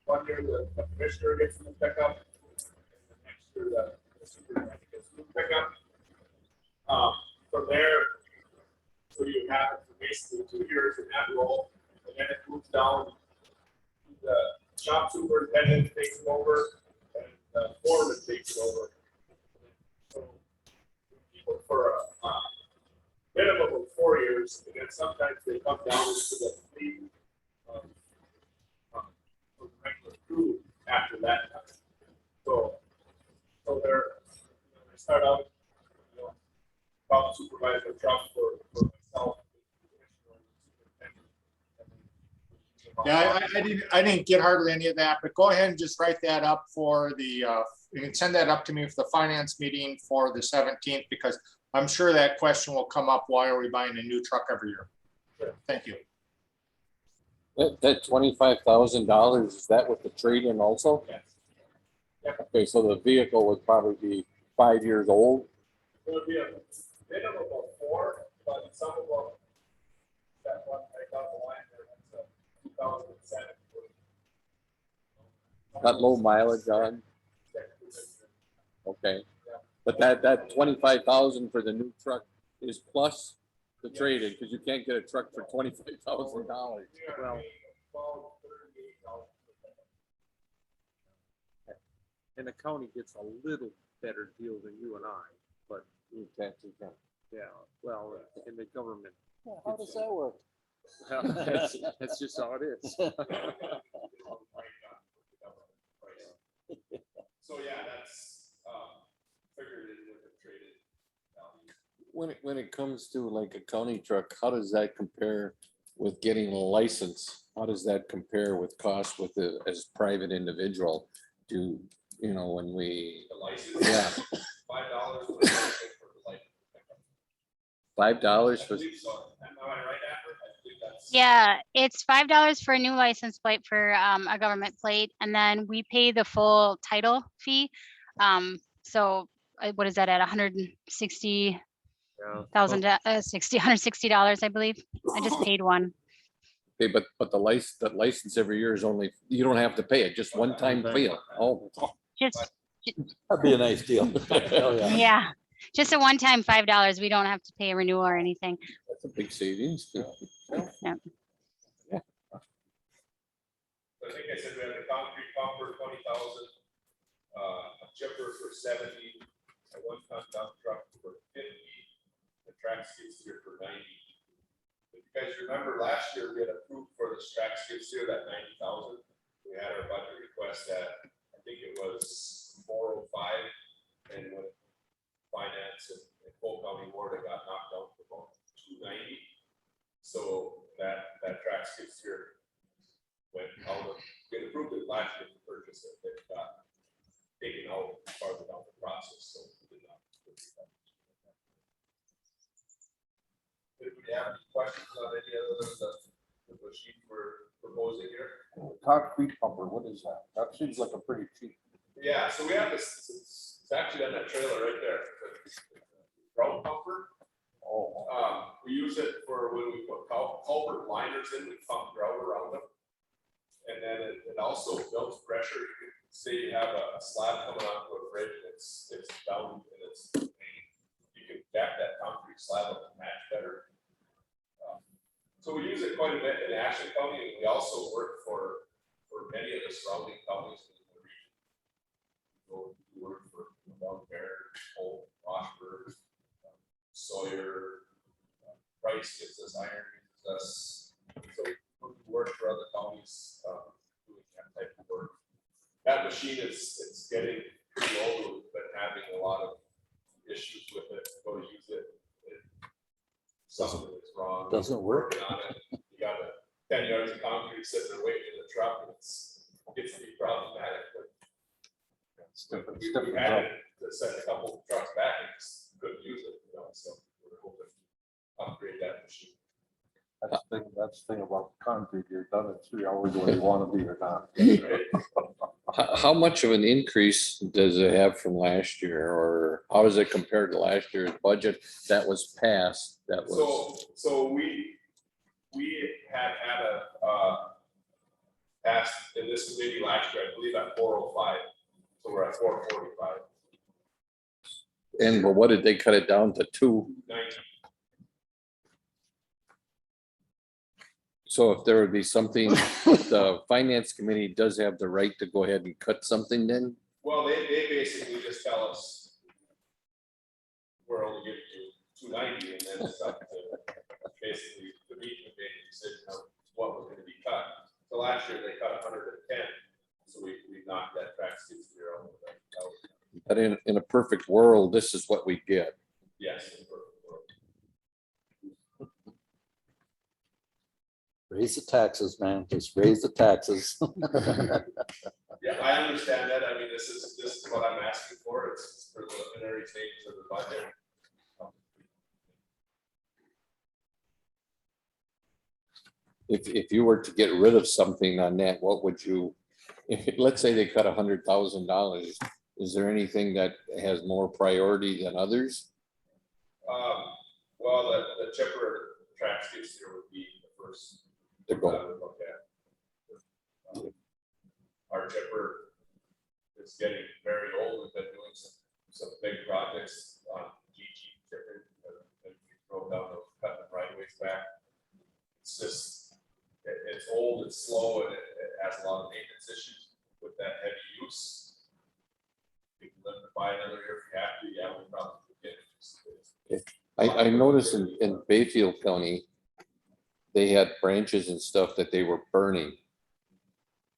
[SPEAKER 4] 1 year the commissioner gets the pickup, and the next year the supervisor gets the pickup. From there, so you have it for basically 2 years in that role, and then it moves down. The shop superintendent takes it over, and the foreman takes it over. So people for a minimum of 4 years, and then sometimes they come down to the 3 start out, you know, about supervisor truck for myself.
[SPEAKER 8] Yeah, I didn't get hardly any of that, but go ahead and just write that up for the, you can send that up to me for the finance meeting for the 17th, because I'm sure that question will come up. Why are we buying a new truck every year? Thank you.
[SPEAKER 2] That $25,000, is that with the trade-in also?
[SPEAKER 4] Yes.
[SPEAKER 2] Okay, so the vehicle would probably be 5 years old.
[SPEAKER 4] It would be a minimum of 4, but some of them, that one I got the line there, that's a 2007.
[SPEAKER 2] Got low mileage on, okay. But that 25,000 for the new truck is plus the trade-in, because you can't get a truck for $25,000.
[SPEAKER 1] Well, and the county gets a little better deal than you and I, but yeah, well, in the government.
[SPEAKER 7] How does that work?
[SPEAKER 1] Well, that's just how it is.
[SPEAKER 4] So yeah, that's figured in with the traded value.
[SPEAKER 2] When it comes to like a county truck, how does that compare with getting a license? How does that compare with cost with the, as private individual? Do, you know, when we,
[SPEAKER 4] The license.
[SPEAKER 2] yeah,
[SPEAKER 4] $5 for the license.
[SPEAKER 2] $5
[SPEAKER 4] I
[SPEAKER 2] for,
[SPEAKER 4] believe so. Am I right, Amber? I believe that's.
[SPEAKER 6] Yeah, it's $5 for a new license plate for a government plate, and then we pay the full title fee. So what is that at $160,000,
[SPEAKER 1] Yeah.
[SPEAKER 6] $160, I believe. I just paid one.
[SPEAKER 2] okay, but the license every year is only, you don't have to pay it, just one time fee. Oh,
[SPEAKER 6] Just,
[SPEAKER 3] That'd be a nice deal. Oh, yeah.
[SPEAKER 6] yeah, just a one-time $5. We don't have to pay a renewal or anything.
[SPEAKER 2] that's a big savings.
[SPEAKER 4] I think I said we have the concrete pumper, 20,000, a chipper for 70, a 1-ton dump truck for 50, the track skid steer for 90. If you guys remember last year, we had approved for the track skid steer that 90,000. We had our budget request at, I think it was 405, and with finance and Cole County Board, it got knocked down to about 290. So that track skid steer went out of, get approved it last year to purchase it, it got taken out farther down the process, so we did not. Anybody have any questions on any other of the machine we're proposing here?
[SPEAKER 7] Concrete pumper, what is that? That seems like a pretty cheap.
[SPEAKER 4] Yeah, so we have this, it's actually on that trailer right there. Ground pumper.
[SPEAKER 7] Oh,
[SPEAKER 4] We use it for when we put culvert liners in, we pump grout around them. And then it also builds pressure. You can say you have a slab coming onto a bridge, and it's down and it's, you can back that concrete slab up and match better. So we use it quite a bit in Ashland County, and we also work for many of the surrounding counties in the region. So we work for Mount Bear, Holt, Washburn, Sawyer, Price gets us, Iron gets us. So we work for other counties, doing that type of work. That machine it's getting pretty old. We've been having a lot of issues with it. Go to use it. Something is wrong.
[SPEAKER 3] Doesn't work.
[SPEAKER 4] Working on it. You got 10 yards of concrete sitting there waiting in the truck, and it gets to be problematic. But
[SPEAKER 7] it's different.
[SPEAKER 4] we
[SPEAKER 7] It's different.
[SPEAKER 4] had it to send a couple of trucks back and just couldn't use it, you know, so we're hoping to upgrade that machine.
[SPEAKER 7] That's the thing about concrete. You're done in 3 hours whether you want to be or not.
[SPEAKER 2] How much of an increase does it have from last year, or how does it compare to last year's budget that was passed? That was,
[SPEAKER 4] So we had a passed in this committee last year, I believe at 405. So we're at 445.
[SPEAKER 2] and but what did they cut it down to
[SPEAKER 4] 90.
[SPEAKER 2] So if there would be something, the finance committee does have the right to go ahead and cut something then?
[SPEAKER 4] Well, they basically just tell us we're only giving you 290, and then it's up to basically the meeting to make a decision of what was going to be cut. So last year they cut 110, so we knocked that track skid steer out.
[SPEAKER 2] But in a perfect world, this is what we get.
[SPEAKER 4] Yes.
[SPEAKER 3] Raise the taxes, man. Just raise the taxes.
[SPEAKER 4] Yeah, I understand that. I mean, this is what I'm asking for. It's for the preliminary stages of the budget.
[SPEAKER 2] If you were to get rid of something on that, what would you, let's say they cut $100,000, is there anything that has more priority than others?
[SPEAKER 4] Well, the chipper track skids here would be the first
[SPEAKER 2] To
[SPEAKER 4] that
[SPEAKER 2] go.
[SPEAKER 4] I would look at. Our chipper is getting very old. We've been doing some big projects on GG chipper. And we broke down the cut the right ways back. It's just, it's old, it's slow, and it has a lot of maintenance issues with that heavy use. We can live to buy another year if we have to, yeah, we probably could get it.
[SPEAKER 2] I noticed in Bayfield County, they had branches and stuff that they were burning.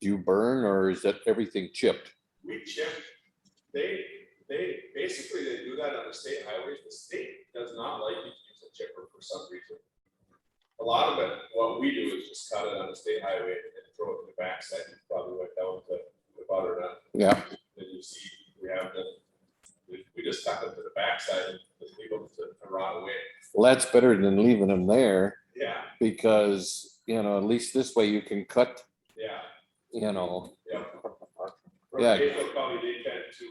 [SPEAKER 2] Do you burn or is that everything chipped?
[SPEAKER 4] We chip, they basically, they do that on the state highways. The state does not like you to use a chipper for some reason. A lot of it, what we do is just cut it on the state highway and throw it to the backside. You probably went down to the butternut.
[SPEAKER 2] Yeah.
[SPEAKER 4] Then you see, we just cut it to the backside and just leave them to rot away.
[SPEAKER 2] Well, that's better than leaving them there
[SPEAKER 4] Yeah,
[SPEAKER 2] because, at least this way you can cut,
[SPEAKER 4] yeah,
[SPEAKER 2] yeah.
[SPEAKER 4] yeah.
[SPEAKER 2] Yeah.
[SPEAKER 4] Bayfield County, they tend to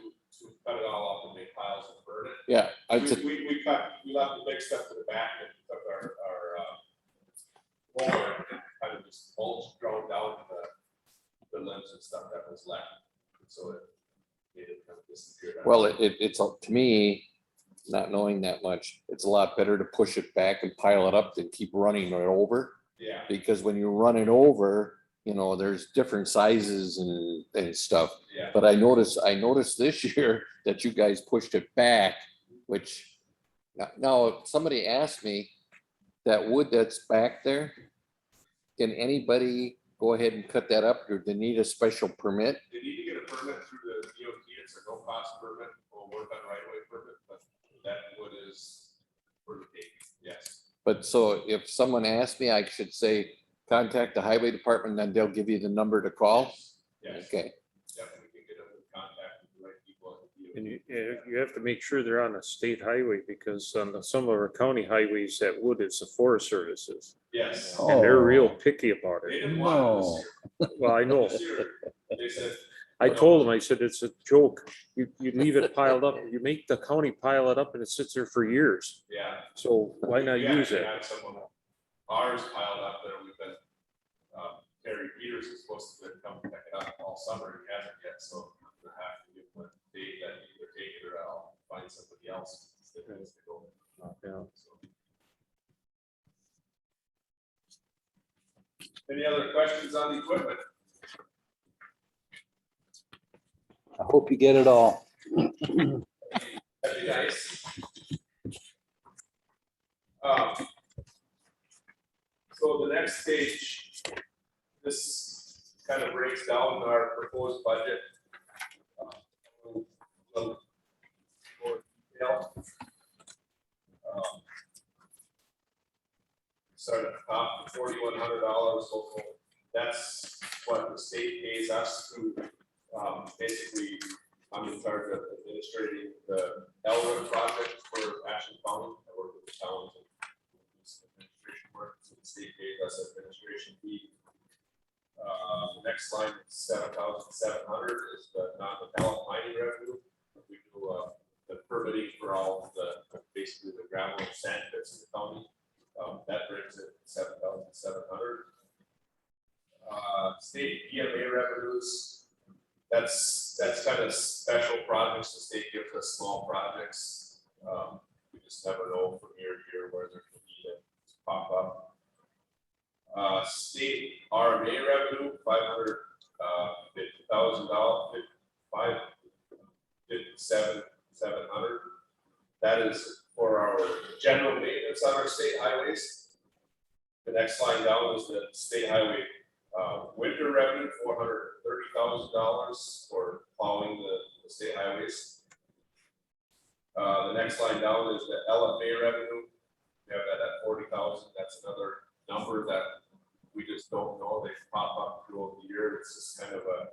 [SPEAKER 4] cut it all up and make piles and burn it.
[SPEAKER 2] Yeah,
[SPEAKER 4] We left the big stuff to the back and took our roller and kind of just mulch, drove down the limbs and stuff that was left. So it made it kind of disappear.
[SPEAKER 2] well, it's to me, not knowing that much, it's a lot better to push it back and pile it up than keep running it over.
[SPEAKER 4] Yeah,
[SPEAKER 2] Because when you run it over, there's different sizes and stuff.
[SPEAKER 4] yeah.
[SPEAKER 2] But I noticed this year that you guys pushed it back, which now if somebody asked me that wood that's back there, can anybody go ahead and cut that up or do they need a special permit?
[SPEAKER 4] They need to get a permit through the DOT. It's a no cost permit or work on right of way permit, but that wood is for the taking, yes.
[SPEAKER 2] But so if someone asked me, I should say, contact the highway department, then they'll give you the number to call?
[SPEAKER 4] Yes,
[SPEAKER 2] Okay,
[SPEAKER 4] definitely can get them in contact with the right people at the DOT.
[SPEAKER 1] And you have to make sure they're on a state highway because on some of our county highways, that wood is the Forest Services.
[SPEAKER 4] Yes.
[SPEAKER 1] And they're real
[SPEAKER 3] Oh.
[SPEAKER 1] picky about
[SPEAKER 4] They
[SPEAKER 1] it.
[SPEAKER 4] didn't want it this year.
[SPEAKER 1] Well, I know.
[SPEAKER 4] This year, they said,
[SPEAKER 1] I told them, I said, it's a joke. You leave it piled up, you make the county pile it up and it sits there for years.
[SPEAKER 4] yeah.
[SPEAKER 1] So why not
[SPEAKER 4] We
[SPEAKER 1] use
[SPEAKER 4] actually
[SPEAKER 1] it?
[SPEAKER 4] had someone, ours piled up there, we've been, Terry Peters is supposed to come pick it up all summer, he hasn't yet, so we'll have to give him a date that he either take it or I'll find somebody else that needs to go.
[SPEAKER 1] Yeah.
[SPEAKER 4] So. Any other questions on the equipment?
[SPEAKER 3] I hope you get it all.
[SPEAKER 4] That'd be nice. So the next stage, this kind of breaks down our proposed budget. Little more detail. Start at the top, $4,100 local. That's what the state pays us to, basically, I'm in charge of administrating the Elwood project for Ashland County. I work with the towns and do some administration work, so the state pays us administration fee. The next line, 7,700 is the non-metallic mining revenue. We do the permitting for all the, basically the gravel and sand that's in the county. That brings it 7,700. State EMA revenues, that's kind of special projects. The state gives us small projects. We just never know from year to year where they're going to be to pop up. State RMA revenue, $550,000, $557,700. That is for our general maintenance on our state highways. The next line down is the state highway winter revenue, $430,000 for plowing the state highways. The next line down is the LFA revenue. We have that at 40,000. That's another number that we just don't know. They pop up throughout the year. It's just kind of a,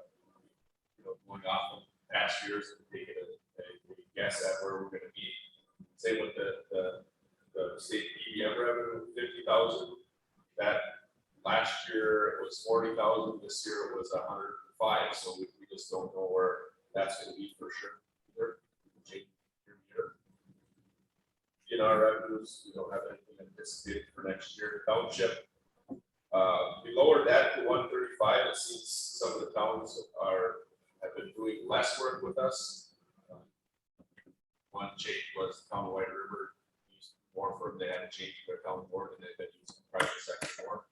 [SPEAKER 4] going off of past years and taking a guess at where we're gonna be. Same with the state PBM revenue, 50,000. That last year it was 40,000. This year it was 105. So we just don't know where that's gonna be for sure. Either. In our revenues, we don't have anything anticipated for next year. Township, we lowered that to 135. It seems some of the towns have been doing less work with us. One change was town of White River used more for them. They had to change their town board and they've been using private sector more.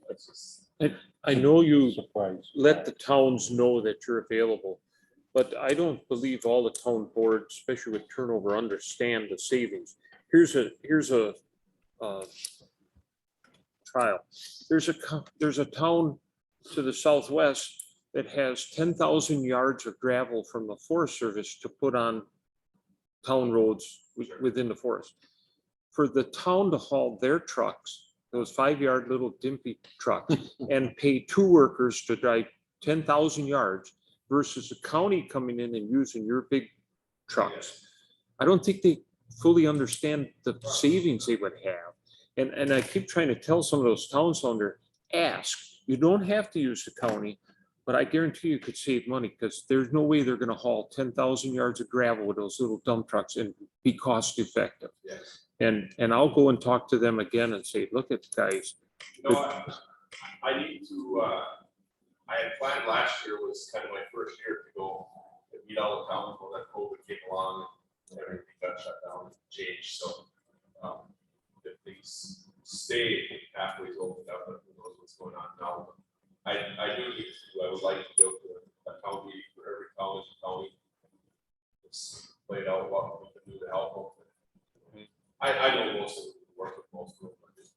[SPEAKER 4] That's just,
[SPEAKER 1] I know you
[SPEAKER 7] Surprise.
[SPEAKER 1] let the towns know that you're available, but I don't believe all the town boards, especially with turnover, understand the savings. Here's a trial. There's a town to the southwest that has 10,000 yards of gravel from the Forest Service to put on town roads within the forest. For the town to haul their trucks, those 5-yard little dimpy trucks, and pay 2 workers to drive 10,000 yards versus the county coming in and using your big trucks. I don't think they fully understand the savings they would have. And I keep trying to tell some of those towns on there, ask. You don't have to use the county, but I guarantee you could save money because there's no way they're gonna haul 10,000 yards of gravel with those little dump trucks and be cost effective.
[SPEAKER 4] yes.
[SPEAKER 1] And I'll go and talk to them again and say, look at guys,
[SPEAKER 4] I need to, I had planned last year was kind of my first year to go and meet all the towns when that COVID came along and everything got shut down and changed. So if things stay halfway opened up, who knows what's going on now. I do need to, I would like to go to a town meeting for every college and county. Just lay it out what we can do to help them. I know most of them work with most of them. I just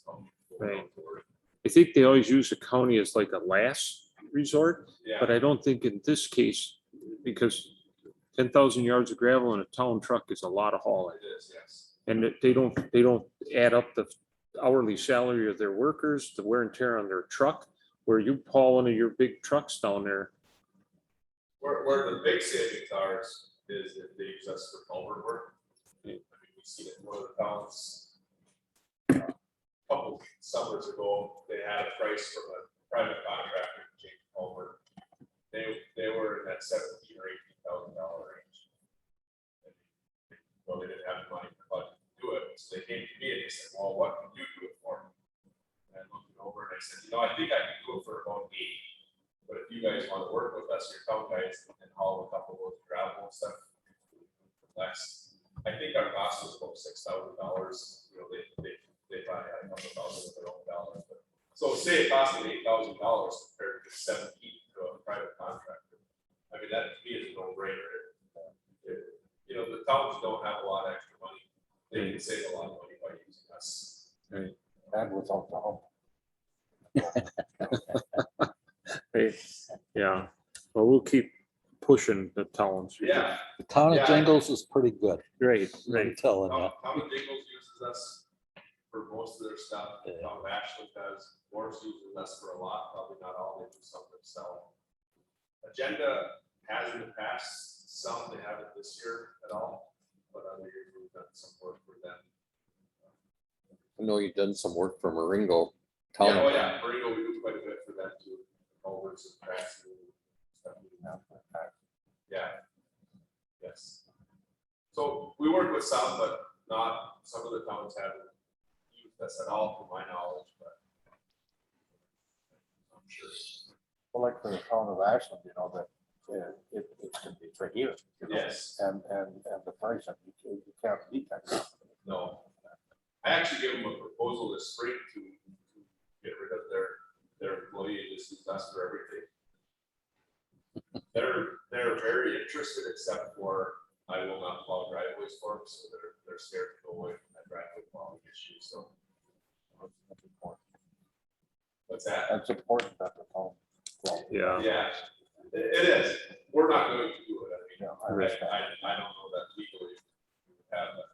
[SPEAKER 4] myself going out to work.
[SPEAKER 1] I think they always use the county as like a last resort,
[SPEAKER 4] Yeah,
[SPEAKER 1] but I don't think in this case, because 10,000 yards of gravel in a town truck is a lot of hauling.
[SPEAKER 4] it is, yes.
[SPEAKER 1] And they don't add up the hourly salary of their workers, the wear and tear on their truck, where you haul one of your big trucks down there.
[SPEAKER 4] Where the big savings are is if they use us for culvert work. I mean, we see it in one of the towns. Couple summers ago, they had a price from a private contractor to change culvert. They were in that $17,000 or $18,000 range. Well, they didn't have the money for budget to do it, so they came to me and they said, well, what can you do it for? And I looked it over and I said, I think I can do it for about 8. But if you guys want to work with us, your town guys, and haul a couple of those gravel and stuff, less. I think our cost was about $6,000. They buy a couple thousand of their own dollars. But so say it cost me $8,000 compared to 17 to a private contractor. I mean, that to me is a no-brainer. The towns don't have a lot of extra money. They can save a lot of money by using us.
[SPEAKER 7] And without the hump.
[SPEAKER 1] Hey, yeah, well, we'll keep pushing the towns.
[SPEAKER 4] Yeah.
[SPEAKER 3] The town
[SPEAKER 4] Yeah.
[SPEAKER 3] of Jingles is pretty good.
[SPEAKER 1] Great,
[SPEAKER 3] I'm
[SPEAKER 1] great.
[SPEAKER 3] telling you.
[SPEAKER 4] Town of Jingles uses us for most of their stuff.
[SPEAKER 3] Yeah.
[SPEAKER 4] Town of Ashland has, Morris uses us for a lot, probably not all, they do some themselves. Agenda has in the past, some they haven't this year at all, but other years we've done some work for them.
[SPEAKER 2] I know you've done some work for Maringo
[SPEAKER 4] Yeah,
[SPEAKER 2] Town.
[SPEAKER 4] oh yeah, Borrego, we do quite a bit for them too, culverts and cracks and stuff. Yeah. Yes. So we work with some, but not, some of the towns haven't used us at all, to my knowledge, but. I'm sure.
[SPEAKER 7] Well, like for the town of Ashland, that it can be for here.
[SPEAKER 4] Yes.
[SPEAKER 7] And the price, you can't beat that.
[SPEAKER 4] No. I actually gave them a proposal this spring to get rid of their employee and just use us for everything. They're very interested, except for I will not plow driveways for them, so they're scared to go away from that driveway plowing issue, so. What's that?
[SPEAKER 7] That's important that the town.
[SPEAKER 1] Yeah,
[SPEAKER 4] Yeah, it is. We're not going to do it. I mean,
[SPEAKER 7] Yeah, I
[SPEAKER 4] I
[SPEAKER 7] respect.
[SPEAKER 4] don't know that legally we would have that.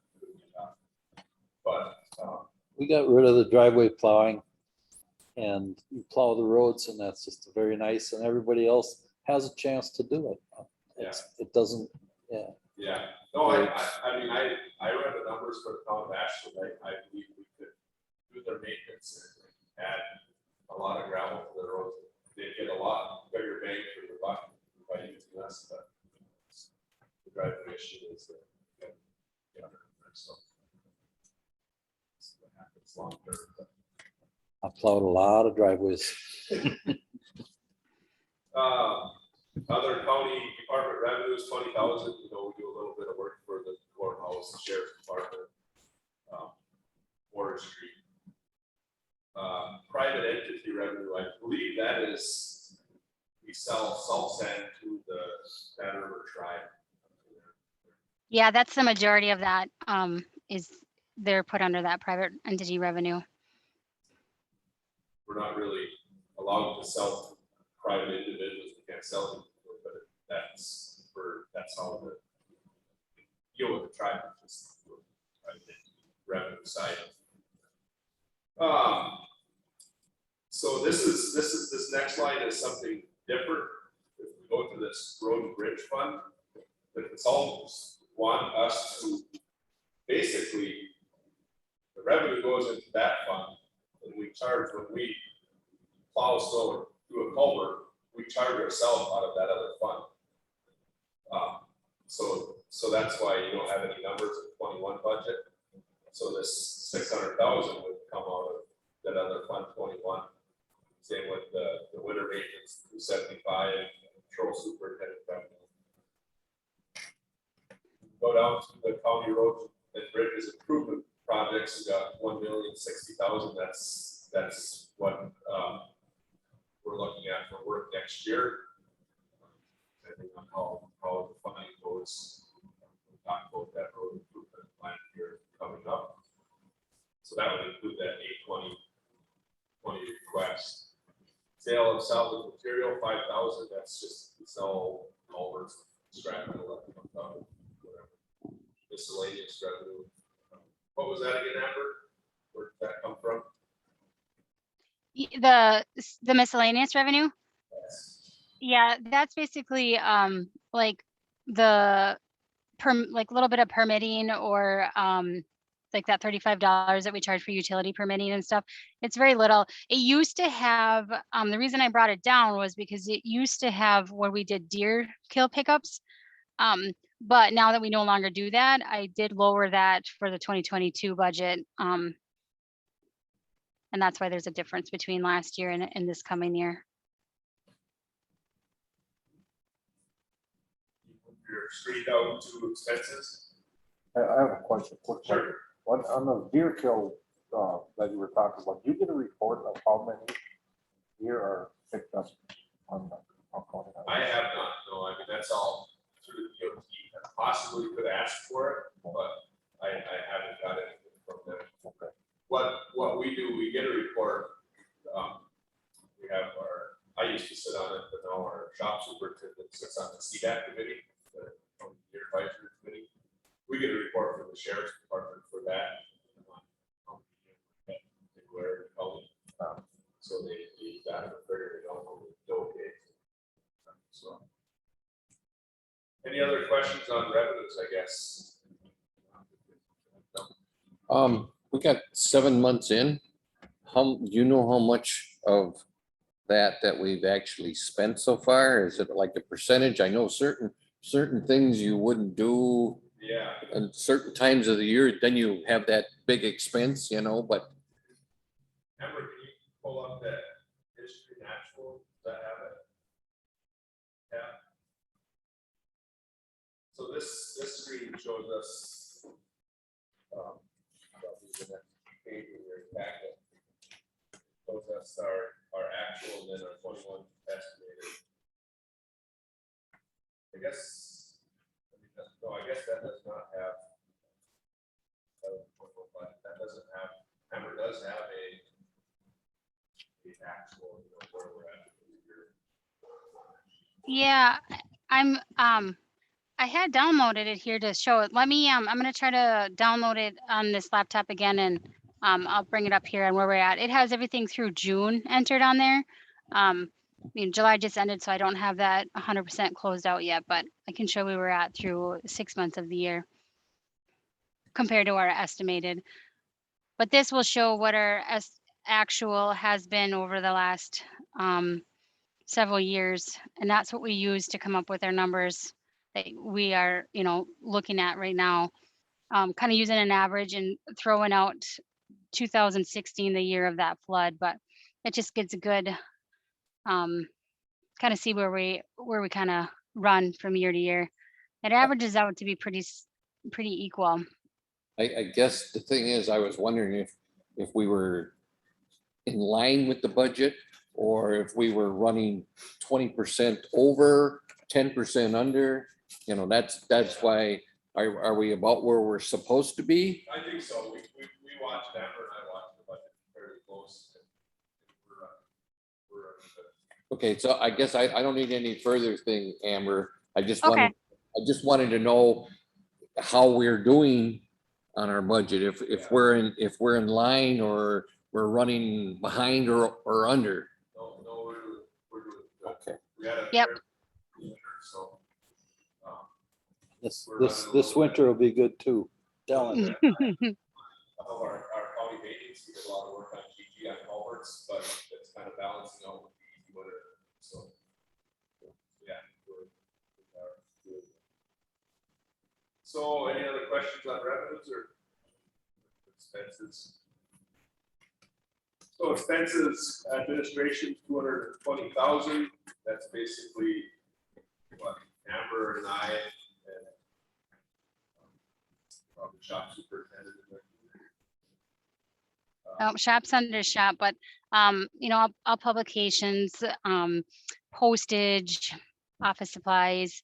[SPEAKER 4] But,
[SPEAKER 3] We got rid of the driveway plowing and you plow the roads and that's just very nice and everybody else has a chance to do it. It doesn't, yeah.
[SPEAKER 4] yeah, no, I mean, I read the numbers for the town of Ashland, I believe we could do their maintenance and add a lot of gravel to the roads. They'd get a lot bigger bang for your buck by using less, but the driveway issue is that, yeah, so. What happens long term, but,
[SPEAKER 3] I plowed a lot of driveways.
[SPEAKER 4] other county department revenues, 20,000, we do a little bit of work for the courthouse, the sheriff's department, Water Street. Private entity revenue, I believe that is, we sell salt sand to the Bad River Tribe.
[SPEAKER 6] Yeah, that's the majority of that, is they're put under that private entity revenue.
[SPEAKER 4] We're not really allowed to sell to private individuals, we can't sell them, but that's how the deal with the tribe, is just the private entity revenue side. So this next line is something different. If we go to this road and bridge fund, the consultants want us to basically, the revenue goes into that fund and we charge when we plow snow or do a culvert, we charge ourselves out of that other fund. So that's why you don't have any numbers in 21 budget. So this 600,000 would come out of that other fund 21. Same with the winter maintenance 275, patrol superintendent revenue. Go down to the county roads and bridges improvement projects, we got 1,060,000. That's what we're looking at for work next year. Depending on how the funding goes, we talked about that road improvement plan here coming up. So that would include that 820 request. Sale of salvage material 5,000. That's just we sell culverts, scrap metal, whatever. Miscellaneous revenue. What was that again, Amber? Where did that come from?
[SPEAKER 6] The miscellaneous revenue. Yeah, that's basically like the like a little bit of permitting or like that $35 that we charge for utility permitting and stuff. It's very little. It used to have the reason I brought it down was because it used to have where we did deer kill pickups. But now that we no longer do that, I did lower that for the 2022 budget. And that's why there's a difference between last year and this coming year.
[SPEAKER 4] Your street out to expenses.
[SPEAKER 7] I have a question, quick question.
[SPEAKER 4] Sure.
[SPEAKER 7] What, on the deer kill, that you were talking about, you get a report of how many deer are picked up on the?
[SPEAKER 4] I have not. No, I mean that's all through the DOT. I possibly could ask for it, but I haven't got anything from them.
[SPEAKER 7] Okay.
[SPEAKER 4] What we do, we get a report. We have I used to sit on it, but now our shop superintendent sits on the CDAC committee, the Deer Advisory Committee. We get a report from the sheriff's department for that. Where so they got it figured it out on the okay. So, any other questions on revenues? I guess.
[SPEAKER 2] We got 7 months in. Do you know how much of that we've actually spent so far? Is it like a percentage? I know certain things you wouldn't do
[SPEAKER 4] Yeah.
[SPEAKER 2] at certain times of the year, then you have that big expense, but
[SPEAKER 4] Amber, can you pull up that history natural? Does that have it? Yeah. So this screen shows us. Probably the next page in your packet. Shows us our actual and then our 21 estimated. I guess that does not have. That doesn't have. Amber does have a actual, where we're at.
[SPEAKER 6] Yeah, I had downloaded it here to show it. Let me, I'm gonna try to download it on this laptop again and I'll bring it up here and where we're at. It has everything through June entered on there. July just ended, so I don't have that 100% closed out yet, but I can show we were at through 6 months of the year compared to our estimated. But this will show what our actual has been over the last several years. And that's what we use to come up with our numbers that we are, looking at right now. Kind of using an average and throwing out 2016, the year of that flood, but it just gets a good kind of see where we kind of run from year to year. It averages out to be pretty equal.
[SPEAKER 2] I guess the thing is, I was wondering if we were in line with the budget or if we were running 20% over, 10% under, that's why, are we about where we're supposed to be?
[SPEAKER 4] I think so. We watched Amber and I watched the budget fairly close. We're
[SPEAKER 2] Okay, so I guess I don't need any further thing, Amber. I just
[SPEAKER 6] Okay.
[SPEAKER 2] wanted to know how we're doing on our budget, if we're in line or we're running behind or under.
[SPEAKER 4] no, we're doing good.
[SPEAKER 2] Okay.
[SPEAKER 4] We had a
[SPEAKER 6] Yep.
[SPEAKER 4] fair winter, so.
[SPEAKER 3] This winter will be good too. Telling you.
[SPEAKER 4] Of our county meetings, we did a lot of work on GG on culverts, but it's kind of balancing out with the easy winter, so. Yeah. we are good. So any other questions on revenues or expenses? So expenses, administration, 220,000, that's basically what Amber and I and probably shop superintendent.
[SPEAKER 6] Shop's under shop, but all publications, postage, office supplies,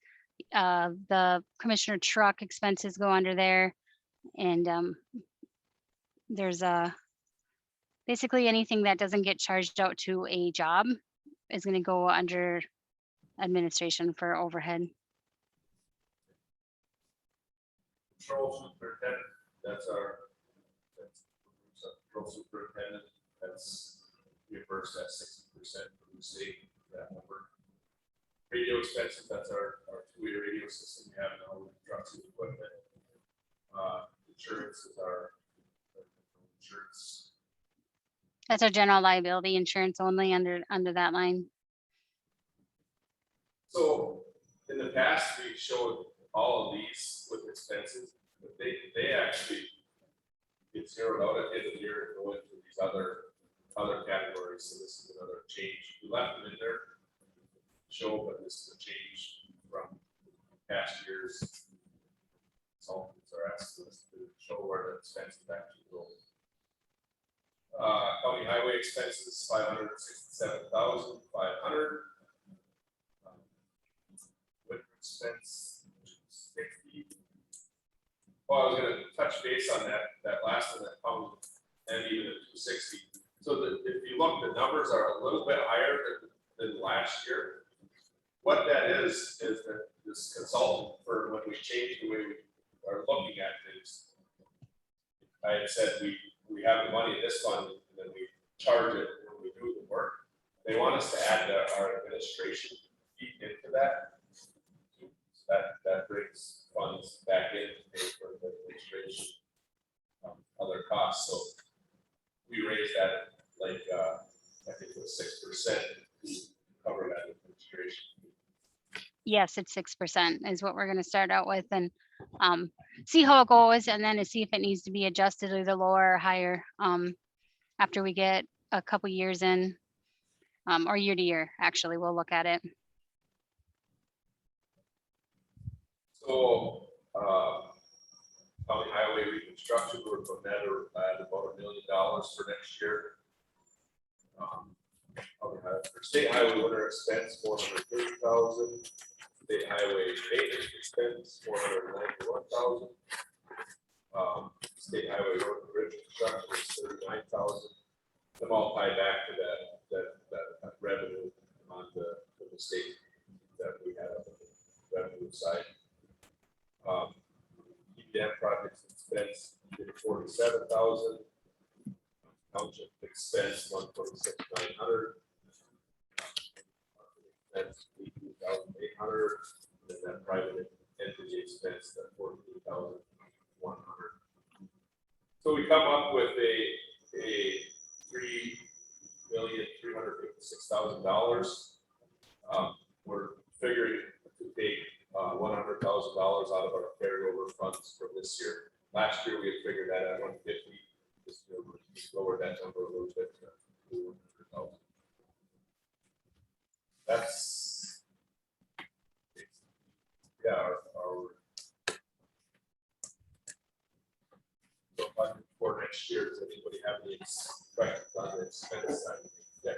[SPEAKER 6] the commissioner truck expenses go under there. And there's basically anything that doesn't get charged out to a job is going to go under administration for overhead.
[SPEAKER 4] Control superintendent, that's control superintendent, that's reimbursed at 60% from the state, that number. Radio expenses, that's our two-way radio system we have now with trucks and equipment. Insurance is our insurance.
[SPEAKER 6] That's our general liability insurance only under that line.
[SPEAKER 4] So in the past, we showed all of these with expenses, but they actually get zeroed out at the end of the year and go into these other categories. So this is another change. We left them in there to show, but this is a change from past years. Consultants are asked us to show where the expenses actually go. County highway expenses, 567,500. Winter expense, 60. Well, I was going to touch base on that last one, that county, and even at 260. So that if you look, the numbers are a little bit higher than last year. What that is that this consultant firm, when we changed the way we are looking at things, I had said we have the money in this fund and then we charge it when we do the work. They want us to add our administration into that. That brings funds back in to pay for the administration, other costs. So we raised that like I think it was 6% to cover that administration.
[SPEAKER 6] Yes, it's 6% is what we're going to start out with, and see how it goes, and then to see if it needs to be adjusted either lower or higher after we get a couple years in, or year to year. Actually, we'll look at it.
[SPEAKER 4] So county highway reconstruction, we're from that at about $1 million for next year. State highway winter expense, 430,000. State highway maintenance expense, 491,000. State highway road and bridge construction is 39,000. Them all tie back to that revenue on the state that we had on the revenue side. expense 47,000. Township expense 146,900. That's 18,800. And then private entity expense that 14,100. So we come up with a $3,356,000. We're figuring to take $100,000 out of our carryover funds from this year. Last year we had figured that at 150. This year we lowered that number a little bit to 200,000. That's our so budget for next year. Does anybody have any questions on the expense side? Yeah.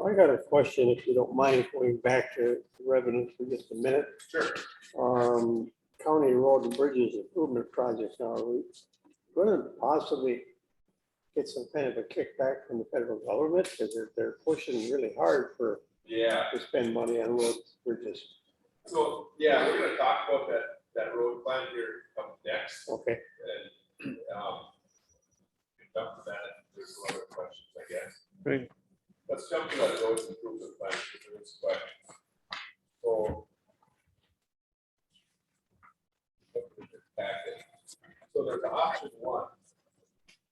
[SPEAKER 9] I got a question, if you don't mind, going back to revenue for just a minute.
[SPEAKER 4] Sure.
[SPEAKER 9] County road and bridges improvement projects, now, are we going to possibly get some kind of a kickback from the federal government? Because they're pushing really hard to spend money on roads, bridges.
[SPEAKER 4] So, yeah, we're gonna talk about that road plan here up next.
[SPEAKER 9] Okay,
[SPEAKER 4] And, jump to that, there's some other questions, I guess.
[SPEAKER 1] Right.
[SPEAKER 4] Let's jump to that road improvement plan, because there is questions. So. So there's option one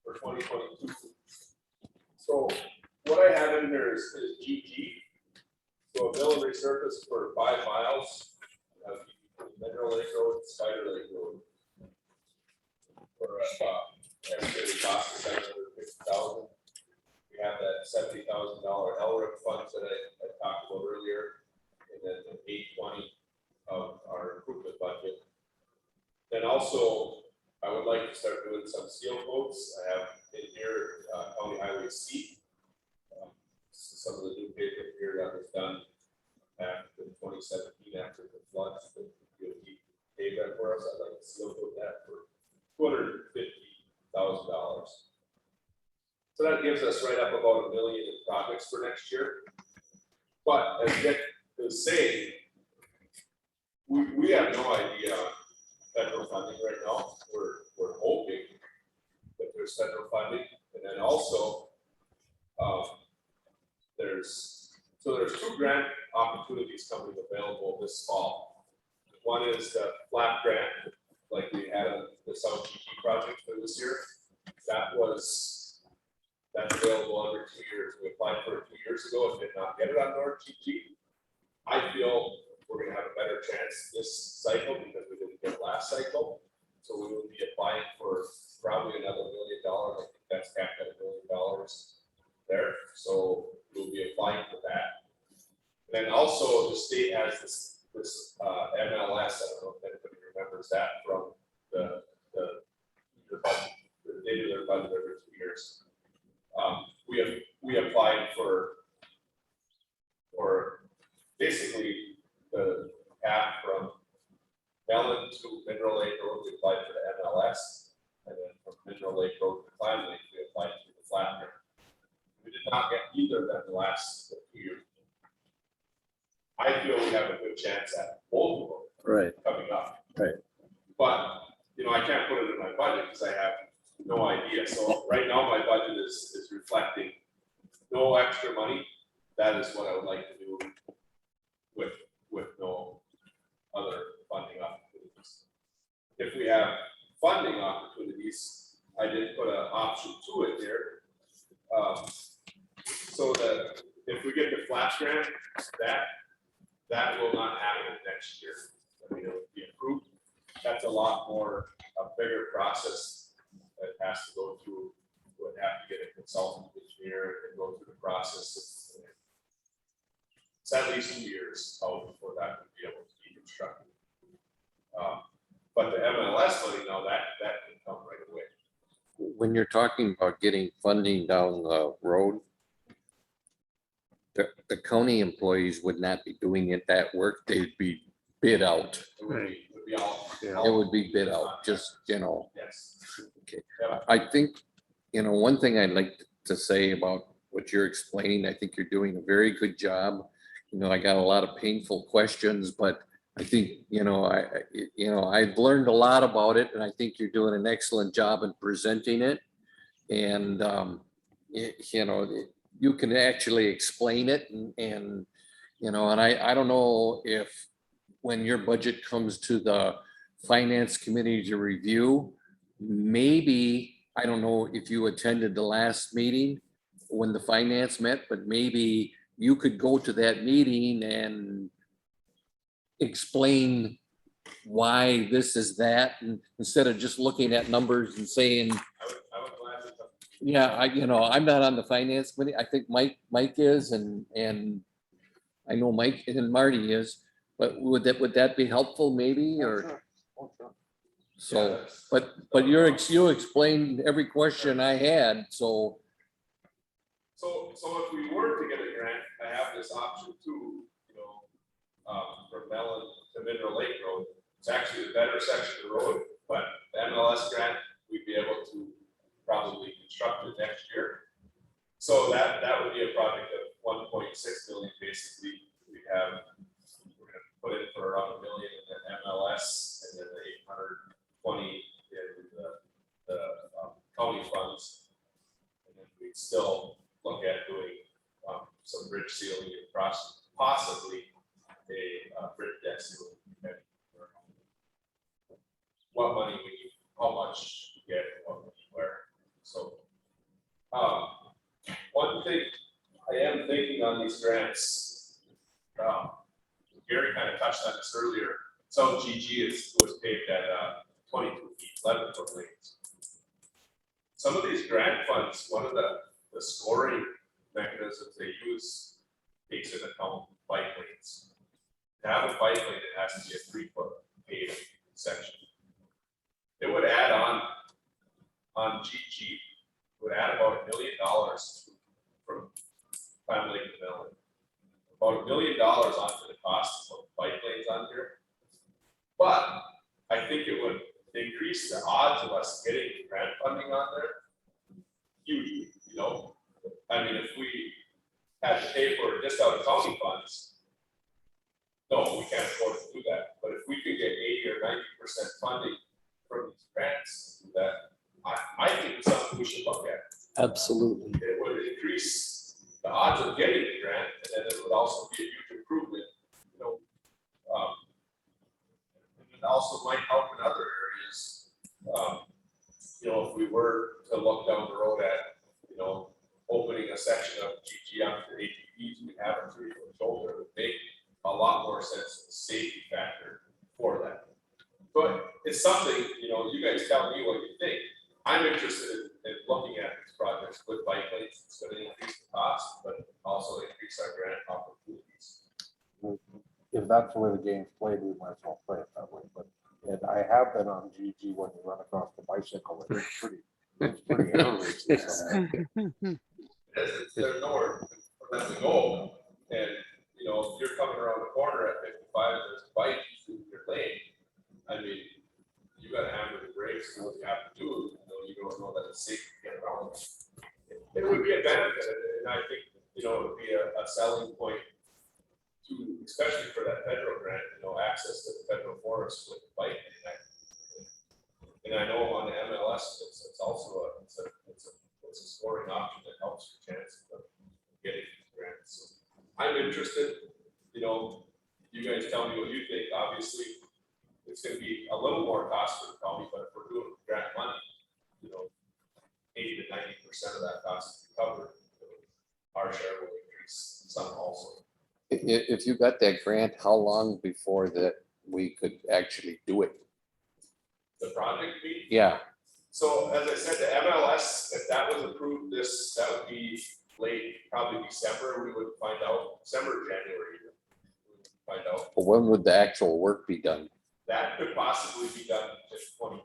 [SPEAKER 4] for 2022. So what I have in there is GG. So a mill and resurface for 5 miles. Mineral Lake Road, Spider Lake Road. For estimated cost of $750,000. We have that $70,000 LRIP funds that I talked about earlier, and then the 820 of our improvement budget. Then also, I would like to start doing some seal quotes. I have in here County Highway C. Some of the new paper here that was done after 2017 after the floods. That DOT paid that for us. I'd like to seal quote that for $250,000. So that gives us right up about $1 million in projects for next year. But as Dick was saying, we have no idea federal funding right now. We're hoping that there's federal funding, and then also there's 2 grant opportunities coming available this fall. One is the flat grant, like we had on the South GG project for this year. That's available every 2 years. We applied for it 2 years ago and did not get it on North GG. I feel we're gonna have a better chance this cycle because we didn't get it last cycle. So we will be applying for probably another $1 million. I think that's capped at $1 million there. So we'll be applying for that. And then also the state has this MLS. I don't know if anybody remembers that from the budget. They do their budget every 2 years. We applied for basically the path from Mellon to Mineral Lake Road, we applied for the MLS, and then from Mineral Lake Road to Climb Lake, we applied to the flat grant. We did not get either of them the last 2 years. I feel we have a good chance at both of them coming up.
[SPEAKER 3] Right.
[SPEAKER 4] But, I can't put it in my budget because I have no idea. So right now, my budget is reflecting no extra money. That is what I would like to do with no other funding opportunities. If we have funding opportunities, I did put an option to it there. So that if we get the flat grant, that will not happen next year. I mean, it will be approved. That's a lot more, a bigger process that has to go through. Would have to get a consultant engineer and go through the process. It's at least 2 years out before that would be able to be constructed. But the MLS money, now that can come right away.
[SPEAKER 2] When you're talking about getting funding down the road, the county employees would not be doing it, that work, they'd be bid out.
[SPEAKER 4] It would be all.
[SPEAKER 2] It would be bid out, just,
[SPEAKER 4] Yes.
[SPEAKER 2] Okay.
[SPEAKER 4] Yeah.
[SPEAKER 2] I think, one thing I'd like to say about what you're explaining, I think you're doing a very good job. I got a lot of painful questions, but I think, I've learned a lot about it, and I think you're doing an excellent job in presenting it. And, you can actually explain it and I don't know if when your budget comes to the finance committee to review, maybe, I don't know if you attended the last meeting when the finance met, but maybe you could go to that meeting and explain why this is that, and instead of just looking at numbers and saying,
[SPEAKER 4] I would gladly come.
[SPEAKER 2] yeah, I'm not on the finance committee. I think Mike is, and I know Mike and Marty is, but would that be helpful maybe, or?
[SPEAKER 7] Oh, sure.
[SPEAKER 2] So, but you explained every question I had, so.
[SPEAKER 4] So if we were to get a grant, I have this option too, from Mellon to Mineral Lake Road. It's actually a better section of the road, but the MLS grant, we'd be able to probably construct it next year. So that would be a project of 1.6 million, basically. We're gonna put in for around $1 million in the MLS, and then the 820 in the county funds. And then we'd still look at doing some bridge sealing and possibly a bridge deck sealing. What money we need, how much you get, what money where. So one thing I am thinking on these grants, Gary kind of touched on this earlier. So GG was paved at 22 feet, 11 foot lanes. Some of these grant funds, one of the scoring mechanisms they use takes into account bike lanes. To have a bike lane, it has to be a 3 foot paved section. It would add on GG, would add about $1 million from Climb Lake to Mellon. About $1 million onto the cost of bike lanes on here. But I think it would increase the odds of us getting grant funding on there hugely, I mean, if we had to pay for it just out of county funds, no, we can't afford to do that. But if we could get 80 or 90% funding from these grants, that I think it's something we should look at.
[SPEAKER 3] Absolutely.
[SPEAKER 4] It would increase the odds of getting the grant, and then it would also be a huge improvement, and it also might help in other areas. If we were to look down the road at, opening a section of GG onto the ATVs, we have a 3 foot shoulder, it would make a lot more sense of the safety factor for that. But it's something, you guys tell me what you think. I'm interested in looking at these projects with bike lanes. It's going to increase the cost, but also increase our grant opportunities.
[SPEAKER 7] If that's the way the game's played, we might as well play it that way, but, and I have been on GG when you run across the bicycle, it's pretty interesting.
[SPEAKER 4] There's nowhere for them to go, and, if you're coming around the corner at 55, there's a bike in your lane, I mean, you gotta hammer the brakes, and what you have to do, you don't know that it's safe to get around. It would be a benefit, and I think, it would be a selling point to, especially for that federal grant, access to the federal forest with the bike. And I know on the MLS, it's also it's a scoring option that helps your chances of getting grants. So I'm interested, you guys tell me what you think. Obviously, it's going to be a little more cost for the county, but if we're doing grant money, 80 to 90% of that cost is covered. Our share will increase some also.
[SPEAKER 2] If you got that grant, how long before that we could actually do it?
[SPEAKER 4] The project fee.
[SPEAKER 2] Yeah,
[SPEAKER 4] So as I said, the MLS, if that was approved, that would be late, probably December. We would find out, December, January. We would find out.
[SPEAKER 2] but when would the actual work be done?
[SPEAKER 4] That could possibly be done in 22.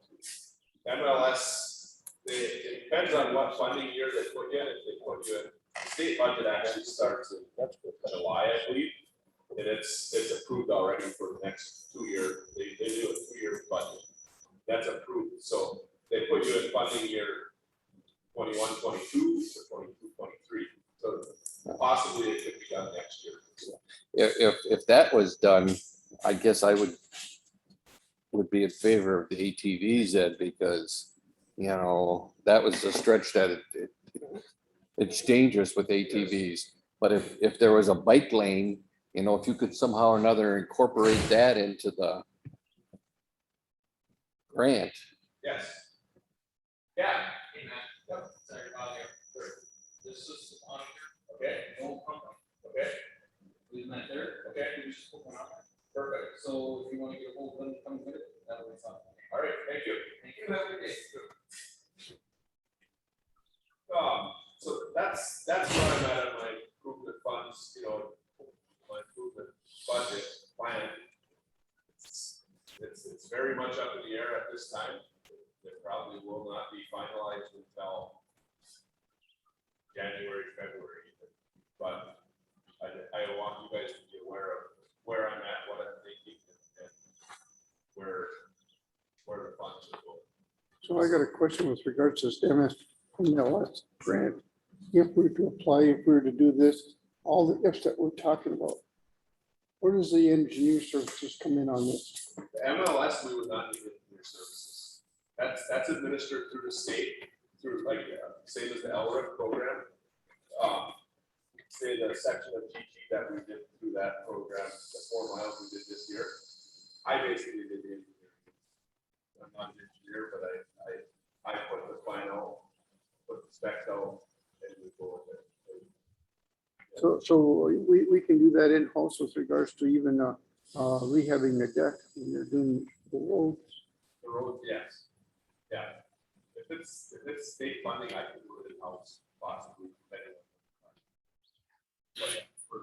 [SPEAKER 4] MLS, it depends on what funding year they put you in. If they put you in, the state budget actually starts in July, I believe. And it's approved already for the next 2 years. They do a 2-year budget. That's approved. So they put you in funding year 21, 22 to 22, 23. So possibly it could be done next year.
[SPEAKER 2] If that was done, I guess I would be in favor of the ATVs then, because, you know, that was a stretch that it's dangerous with ATVs. But if there was a bike lane, you know, if you could somehow or another incorporate that into the grant.
[SPEAKER 4] Yes. Yeah.
[SPEAKER 10] Hey, Matt.
[SPEAKER 4] Yep.
[SPEAKER 10] Sorry to bother you. This is on
[SPEAKER 4] Okay,
[SPEAKER 10] here. No problem.
[SPEAKER 4] okay,
[SPEAKER 10] Leave that there.
[SPEAKER 4] okay,
[SPEAKER 10] We just put one on there.
[SPEAKER 4] perfect.
[SPEAKER 10] So if you want to get a hold of them, come get it. That way it's on.
[SPEAKER 4] All right, thank you.
[SPEAKER 10] Thank you. Have a good day.
[SPEAKER 4] So that's where I'm at on my improvement funds, you know, my improvement budget plan. It's very much up in the air at this time. It probably will not be finalized until January, February. But I want you guys to be aware of where I'm at, what I'm thinking, and where the funds are going.
[SPEAKER 5] So I got a question with regards to this MLS grant. If we were to apply, if we were to do this, all the ifs that we're talking about, where does the engineer services come in on this?
[SPEAKER 4] The MLS, we would not need engineer services. That's administered through the state, through like, same as the LRIP program. Say the section of GT that we did through that program, the 4 miles we did this year. I basically did the engineering. I'm not an engineer, but I put the plan out, put the specs out, and we go with it.
[SPEAKER 5] So we can do that in-house with regards to even rehabbing the deck when you're doing the roads.
[SPEAKER 4] The roads, yes. Yeah. If it's state funding, I can do it in-house, possibly. Depending on- But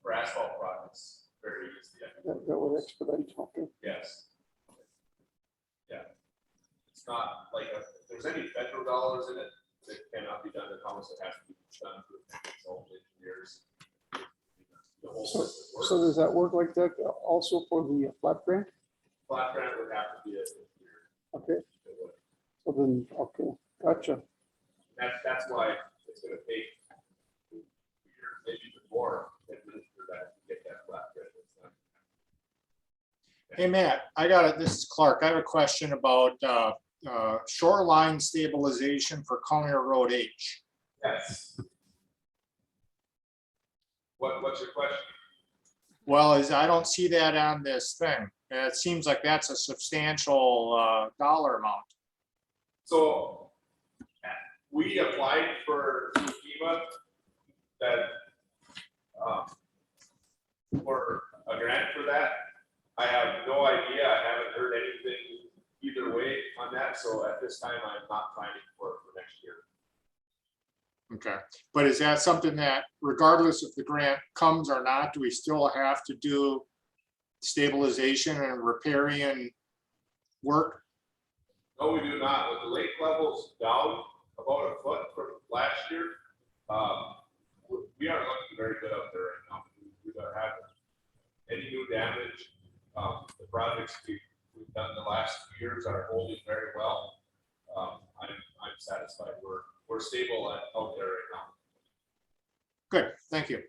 [SPEAKER 4] for asphalt projects, very easy. I can do it
[SPEAKER 5] That would
[SPEAKER 4] in-house.
[SPEAKER 5] expedite, okay.
[SPEAKER 4] Yes. Yeah. It's not like, if there's any federal dollars in it, it cannot be done in-house. It has to be done through consultant engineers. The whole
[SPEAKER 5] So
[SPEAKER 4] system
[SPEAKER 5] does that work like that also for the flat grant?
[SPEAKER 4] Flat grant would have to be a engineer.
[SPEAKER 5] Okay,
[SPEAKER 4] It would.
[SPEAKER 5] so then, okay, gotcha.
[SPEAKER 4] That's why it's gonna take a year, maybe even more, to administer that, to get that flat grant. It's not-
[SPEAKER 8] Hey, Matt, I got it. This is Clark. I have a question about shoreline stabilization for Collier Road H.
[SPEAKER 4] Yes. What's your question?
[SPEAKER 8] Well, I don't see that on this thing. And it seems like that's a substantial dollar amount.
[SPEAKER 4] So we applied for FEMA that for a grant for that. I have no idea. I haven't heard anything either way on that. So at this time, I'm not planning for it for next year.
[SPEAKER 8] Okay, but is that something that regardless if the grant comes or not, do we still have to do stabilization and repairing work?
[SPEAKER 4] No, we do not. With the lake levels down about a foot from last year, we aren't looking very good out there right now. We don't have any new damage. The projects we've done the last few years are holding very well. I'm satisfied. We're stable out there right now.
[SPEAKER 8] Good, thank you.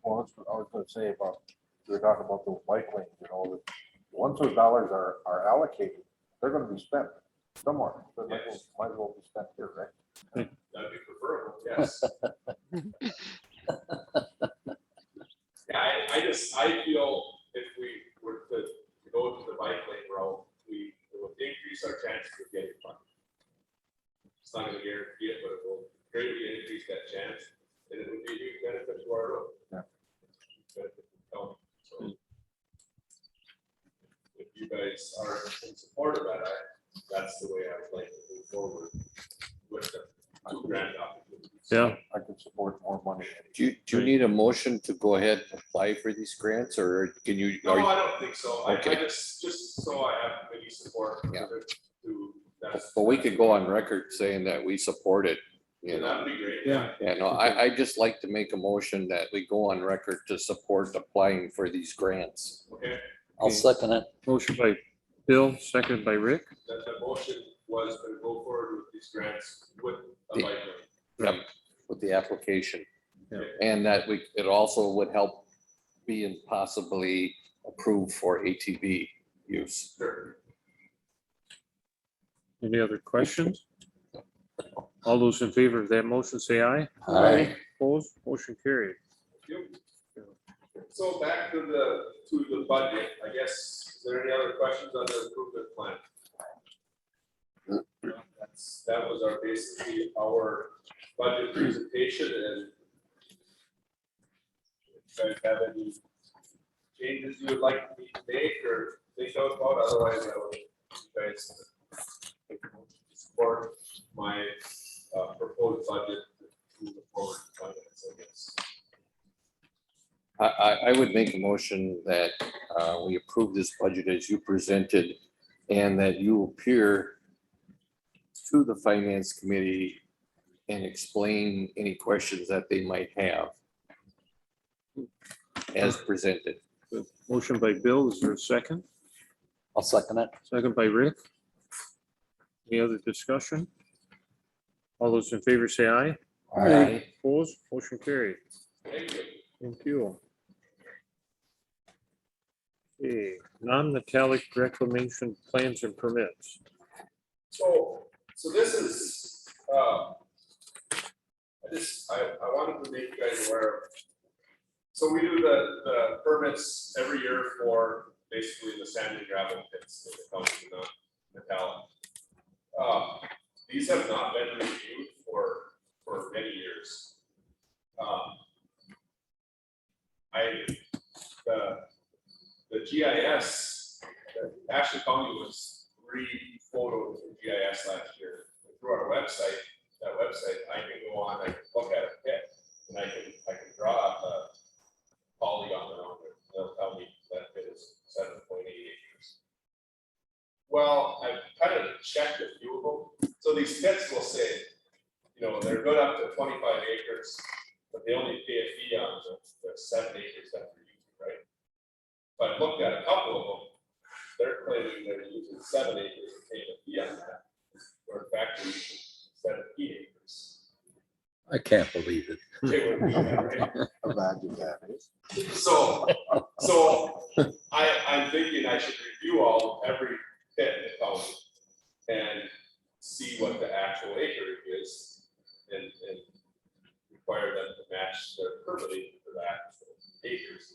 [SPEAKER 7] Well, that's what I was gonna say about, we were talking about those bike lanes, you know, that once those dollars are allocated, they're gonna be spent somewhere. So they might as well be spent here, right?
[SPEAKER 4] That'd be preferable, yes. Yeah, I feel if we were to go to the bike lane route, it would increase our chances of getting funded. It's not gonna guarantee it, but it will greatly increase that chance, and it would be a huge benefit to our road.
[SPEAKER 7] Yeah.
[SPEAKER 4] Benefit to the county. So if you guys are in support of that, that's the way I would like to move forward with the 2 grant opportunities.
[SPEAKER 1] Yeah.
[SPEAKER 7] I could support more money.
[SPEAKER 2] Do you need a motion to go ahead and apply for these grants, or can you?
[SPEAKER 4] No,
[SPEAKER 2] are you-
[SPEAKER 4] I don't think so. I
[SPEAKER 2] Okay.
[SPEAKER 4] just so I have committee support.
[SPEAKER 2] Yeah.
[SPEAKER 4] To, that's.
[SPEAKER 2] But we could go on record saying that we support it, you
[SPEAKER 4] Yeah,
[SPEAKER 2] know?
[SPEAKER 4] that'd be great.
[SPEAKER 1] Yeah.
[SPEAKER 2] Yeah, no, I just like to make a motion that we go on record to support applying for these grants.
[SPEAKER 4] Okay,
[SPEAKER 3] I'll second it.
[SPEAKER 1] Motion by Bill, seconded by Rick.
[SPEAKER 4] that the motion was to go forward with these grants with a
[SPEAKER 2] The-
[SPEAKER 4] bike lane.
[SPEAKER 2] Yep, with the application. And that it also would help being possibly approved for ATV use.
[SPEAKER 4] Sure.
[SPEAKER 1] Any other questions? All those in favor of that motion, say aye.
[SPEAKER 2] Aye.
[SPEAKER 1] Opposed, motion carried.
[SPEAKER 4] So back to the budget, I guess, is there any other questions on the improvement plan? That was basically our budget presentation, and if you guys have any changes you would like me to make or think about, otherwise I would, you guys support my proposed budget to move forward to finance, I guess.
[SPEAKER 2] I would make a motion that we approve this budget as you presented and that you appear to the finance committee and explain any questions that they might have as presented.
[SPEAKER 1] Motion by Bill, is there a second?
[SPEAKER 3] I'll second it.
[SPEAKER 1] Second by Rick. Any other discussion? All those in favor say aye.
[SPEAKER 3] Aye.
[SPEAKER 1] Opposed, motion carried.
[SPEAKER 4] Thank you.
[SPEAKER 1] Thank you. Okay, non-metallic reclamation plans and permits.
[SPEAKER 4] So this is, I wanted to make you guys aware of. So we do the permits every year for basically the sand and gravel pits that come from the metallic. These have not been reviewed for many years. The GIS, Ashley County was re-photoed in GIS last year. Through our website, that website, I can go on, I can look at a pit, and I can draw a polygon around it. They'll tell me that pit is 7.8 acres. Well, I kind of checked a few of them. So these pits will say, they're good up to 25 acres, but they only pay a fee on the 7 acres that they're using, right? But I looked at a couple of them, they're claiming they're using 7 acres and paying a fee on that, or in fact, they're using 17 acres.
[SPEAKER 3] I can't believe it.
[SPEAKER 4] They would be that, right?
[SPEAKER 7] Imagine that.
[SPEAKER 4] So I'm thinking I should review every pit in the county and see what the actual acreage is and require them to match their permitting for that acres.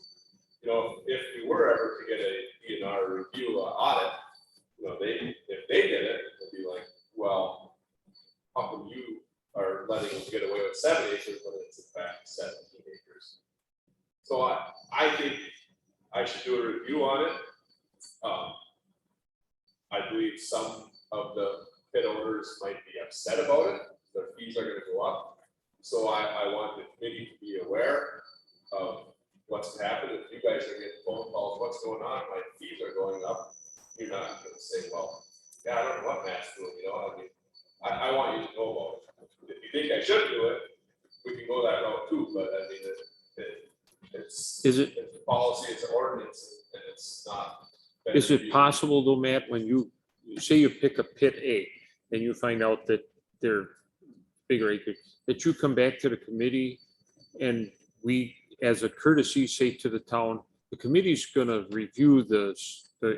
[SPEAKER 4] If we were ever to get a DNR review audit, if they did it, it'd be like, well, how come you are letting them get away with 7 acres when it's in fact 17 acres? So I think I should do a review on it. I believe some of the pit owners might be upset about it. Their fees are going to go up. So I want the committee to be aware of what's happened. If you guys are getting phone calls, what's going on, my fees are going up. You're not going to say, well, yeah, I don't know what Matt's doing, I want you to know about it. If you think I should do it, we can go that route too, but I mean, it's a policy, it's an ordinance, and it's not.
[SPEAKER 1] Is it possible though, Matt, when you say you pick a pit A and you find out that they're bigger acreage, that you come back to the committee and we, as a courtesy, say to the town, the committee's gonna review the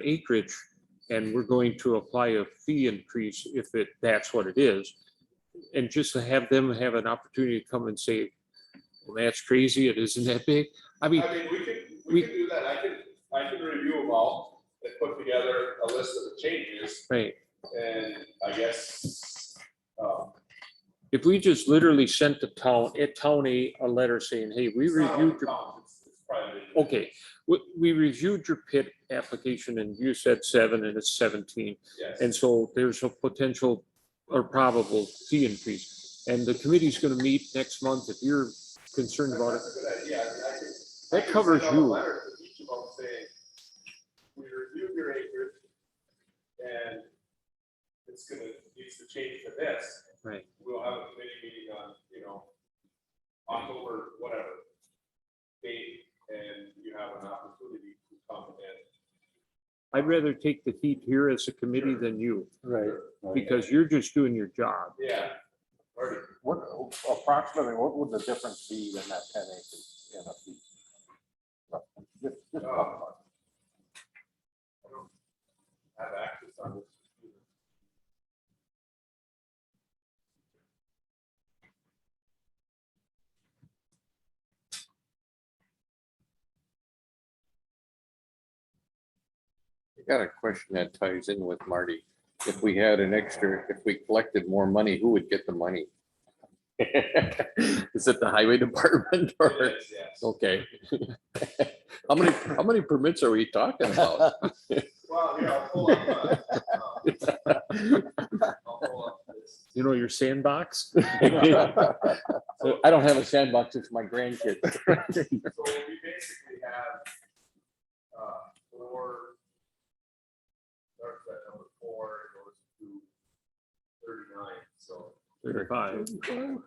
[SPEAKER 1] acreage and we're going to apply a fee increase if that's what it is. And just to have them have an opportunity to come and say, well, that's crazy, it isn't that big. I mean,
[SPEAKER 4] we can do that. I can review them all and put together a list of the changes,
[SPEAKER 1] right.
[SPEAKER 4] and I guess,
[SPEAKER 1] If we just literally sent the town a letter saying, hey, we
[SPEAKER 4] it's not on
[SPEAKER 1] reviewed
[SPEAKER 4] the
[SPEAKER 1] your,
[SPEAKER 4] town, it's private.
[SPEAKER 1] okay, we reviewed your pit application and you said 7 and it's 17.
[SPEAKER 4] Yes.
[SPEAKER 1] And so there's a potential or probable fee increase. And the committee's gonna meet next month. If you're concerned about it,
[SPEAKER 4] That's a good idea.
[SPEAKER 1] That
[SPEAKER 4] I can
[SPEAKER 1] covers
[SPEAKER 4] send out a
[SPEAKER 1] you.
[SPEAKER 4] letter to each of them saying, we reviewed your acreage and it's needs to change to this.
[SPEAKER 1] right.
[SPEAKER 4] We'll have a committee meeting on, October, whatever, date, and you have an opportunity to come in.
[SPEAKER 1] I'd rather take the heat here as a committee than you,
[SPEAKER 3] Right.
[SPEAKER 1] because you're just doing your job.
[SPEAKER 4] Yeah. Already.
[SPEAKER 7] What approximately, what would the difference be in that 10 acres in a fee? Just ballpark.
[SPEAKER 4] I don't have access on this. computer.
[SPEAKER 2] I got a question that ties in with Marty. If we had an extra, if we collected more money, who would get the money? Is it the highway department or?
[SPEAKER 4] It is, yes.
[SPEAKER 2] Okay. How many permits are we talking about?
[SPEAKER 4] Well, here, I'll pull up, I'll pull up this.
[SPEAKER 1] You know, your sandbox?
[SPEAKER 2] I don't have a sandbox, it's my grandkids.
[SPEAKER 4] So we basically have, four. Starts at number 4, it goes to 39, so
[SPEAKER 1] 35.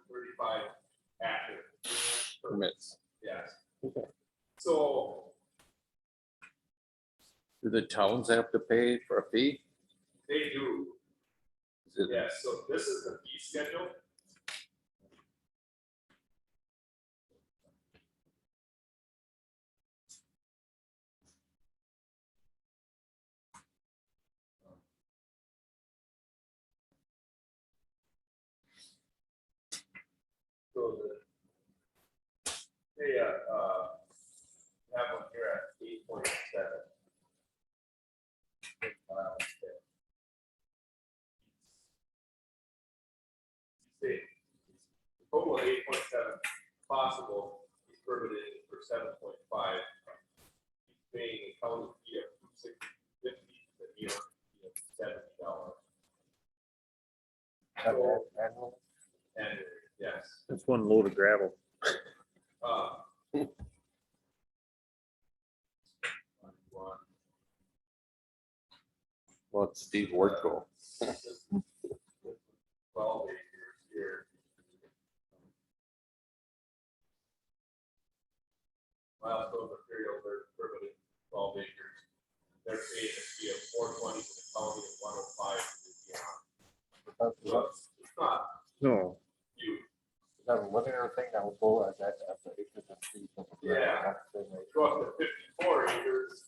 [SPEAKER 4] 35 active
[SPEAKER 2] Permits.
[SPEAKER 4] yes.
[SPEAKER 2] Okay.
[SPEAKER 4] So,
[SPEAKER 2] Do the towns have to pay for a fee?
[SPEAKER 4] they do,
[SPEAKER 2] Is it-
[SPEAKER 4] yes, so this is the fee schedule. So they, have one here at 8.7. See, total of 8.7 possible, he's permitted for 7.5. He's paying a county fee of $260.50 a year, $70.
[SPEAKER 7] Annual?
[SPEAKER 4] And yes,
[SPEAKER 1] That's one load of gravel.
[SPEAKER 4] uh.
[SPEAKER 2] Well, it's Steve Worko.
[SPEAKER 4] 12 acres here. Milestone material, they're permitted 12 acres. They're paying a fee of 420 to the county and 105 to the town. So it's not
[SPEAKER 1] No,
[SPEAKER 4] huge.
[SPEAKER 7] Is that a linear thing that would go at that, at the acres and feet?
[SPEAKER 4] Yeah. Go up to 54 acres,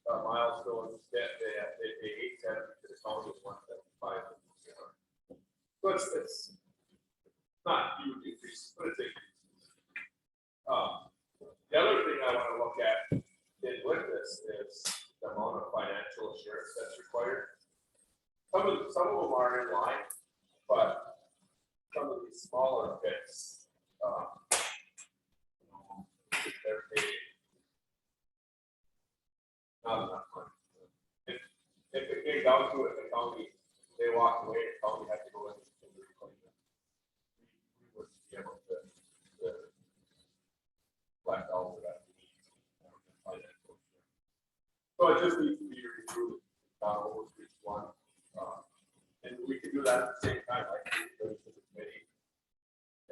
[SPEAKER 4] Milestone, they pay 870 to the county and 175 to the town. So it's not huge increase, but it's a. The other thing I want to look at with this is the amount of financial assurance that's required. Some of them are in line, but some of these smaller bits, they're paid. Not enough money. If it came down to it, the county, they walked away, the county had to go in and reclaim it. We wouldn't be able to collect all of that. So it just needs to be reviewed, over each one. And we can do that at the same time, like, go to the committee.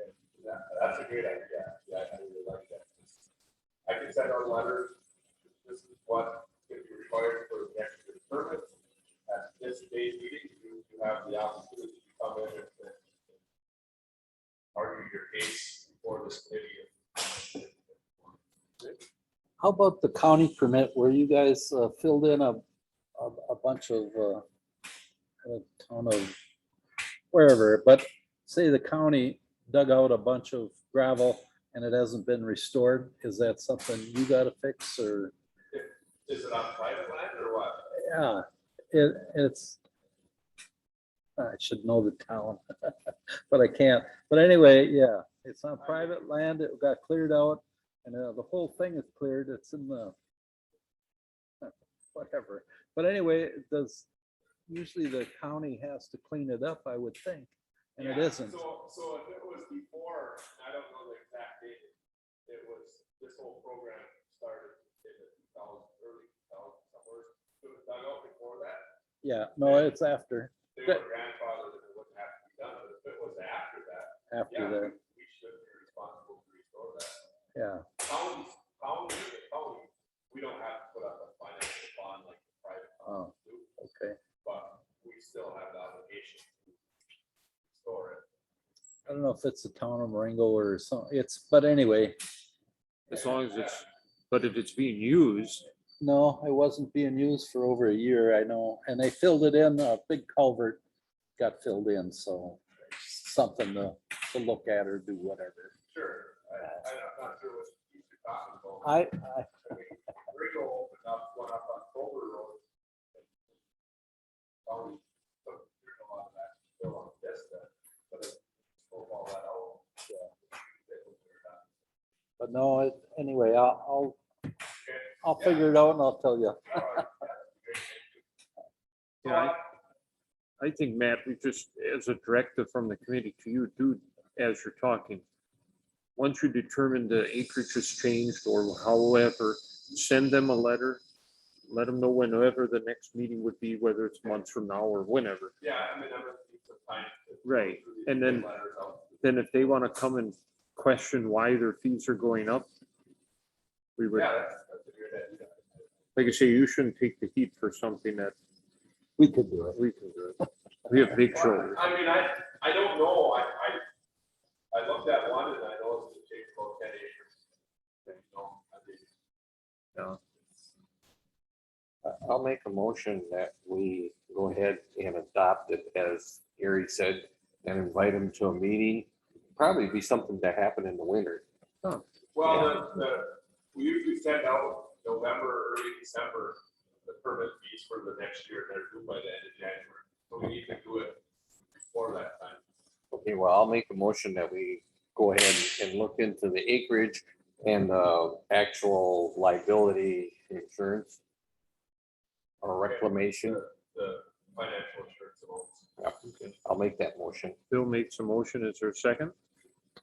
[SPEAKER 4] And that's a great idea, yeah, I really like that. I can send out letters, this is what can be required for the next year's permit. At this day's meeting, you have the opportunity to come in and argue your case before this committee.
[SPEAKER 3] How about the county permit where you guys filled in a bunch of a ton of wherever, but say the county dug out a bunch of gravel and it hasn't been restored, is that something you gotta fix or?
[SPEAKER 4] Is it on private land or what?
[SPEAKER 3] Yeah, it's, I should know the town, but I can't. But anyway, yeah, it's on private land. It got cleared out and the whole thing is cleared. It's in the, whatever. But anyway, it does, usually the county has to clean it up, I would think, and it
[SPEAKER 4] Yeah,
[SPEAKER 3] isn't.
[SPEAKER 4] So if it was before, I don't know the exact date, it was, this whole program started in the 2000, early 2000, somewhere. It was dug out before that.
[SPEAKER 3] Yeah, no, it's after,
[SPEAKER 4] They were grandfathered and it wouldn't have to be done, but if it was after that,
[SPEAKER 3] after
[SPEAKER 4] yeah,
[SPEAKER 3] that,
[SPEAKER 4] we should be responsible to restore that.
[SPEAKER 3] yeah.
[SPEAKER 4] County, we don't have to put up a financial bond like the private
[SPEAKER 3] Oh.
[SPEAKER 4] companies do,
[SPEAKER 3] Okay.
[SPEAKER 4] but we still have the obligation to restore it.
[SPEAKER 3] don't know if it's the town of Marengo or something, but anyway,
[SPEAKER 1] As long as it's, but if it's being used,
[SPEAKER 3] no, it wasn't being used for over a year, I know, and they filled it in, a big culvert got filled in, so something to look at or do whatever.
[SPEAKER 4] Sure, I'm not sure what you're talking about.
[SPEAKER 3] I,
[SPEAKER 4] Ringo opened up one up on Culver Road. Probably took a lot of that still on this, but it spoke all that out.
[SPEAKER 3] but no, anyway, I'll figure it out and I'll tell you.
[SPEAKER 1] yeah, I think, Matt, we just, as a directive from the committee to you, do, as you're talking, once you determine the acreage has changed or however, send them a letter. Let them know whenever the next meeting would be, whether it's months from now or whenever.
[SPEAKER 4] Yeah, I mean, I'm gonna need some time. to go
[SPEAKER 1] Right,
[SPEAKER 4] through these
[SPEAKER 1] and then-
[SPEAKER 4] letters out.
[SPEAKER 1] Then if they want to come and question why their fees are going up, we would,
[SPEAKER 4] Yeah, that's a good idea.
[SPEAKER 1] like I say, you shouldn't take the heat for something that
[SPEAKER 3] We could do it.
[SPEAKER 1] we can do. We have big shoulders.
[SPEAKER 4] I mean, I don't know, I looked at one and I know it's takes about 10 acres. You know, I think
[SPEAKER 2] I'll make a motion that we go ahead and adopt it, as Gary said, and invite him to a meeting. Probably be something to happen in the winter.
[SPEAKER 4] Well, we usually send out November, early December, the permit fees for the next year, they're due by the end of January. So we need to do it before that time.
[SPEAKER 2] Okay, well, I'll make a motion that we go ahead and look into the acreage and actual liability insurance or reclamation.
[SPEAKER 4] The financial insurance amounts.
[SPEAKER 2] Yeah, I'll make that motion.
[SPEAKER 1] Bill makes a motion. Is there a second?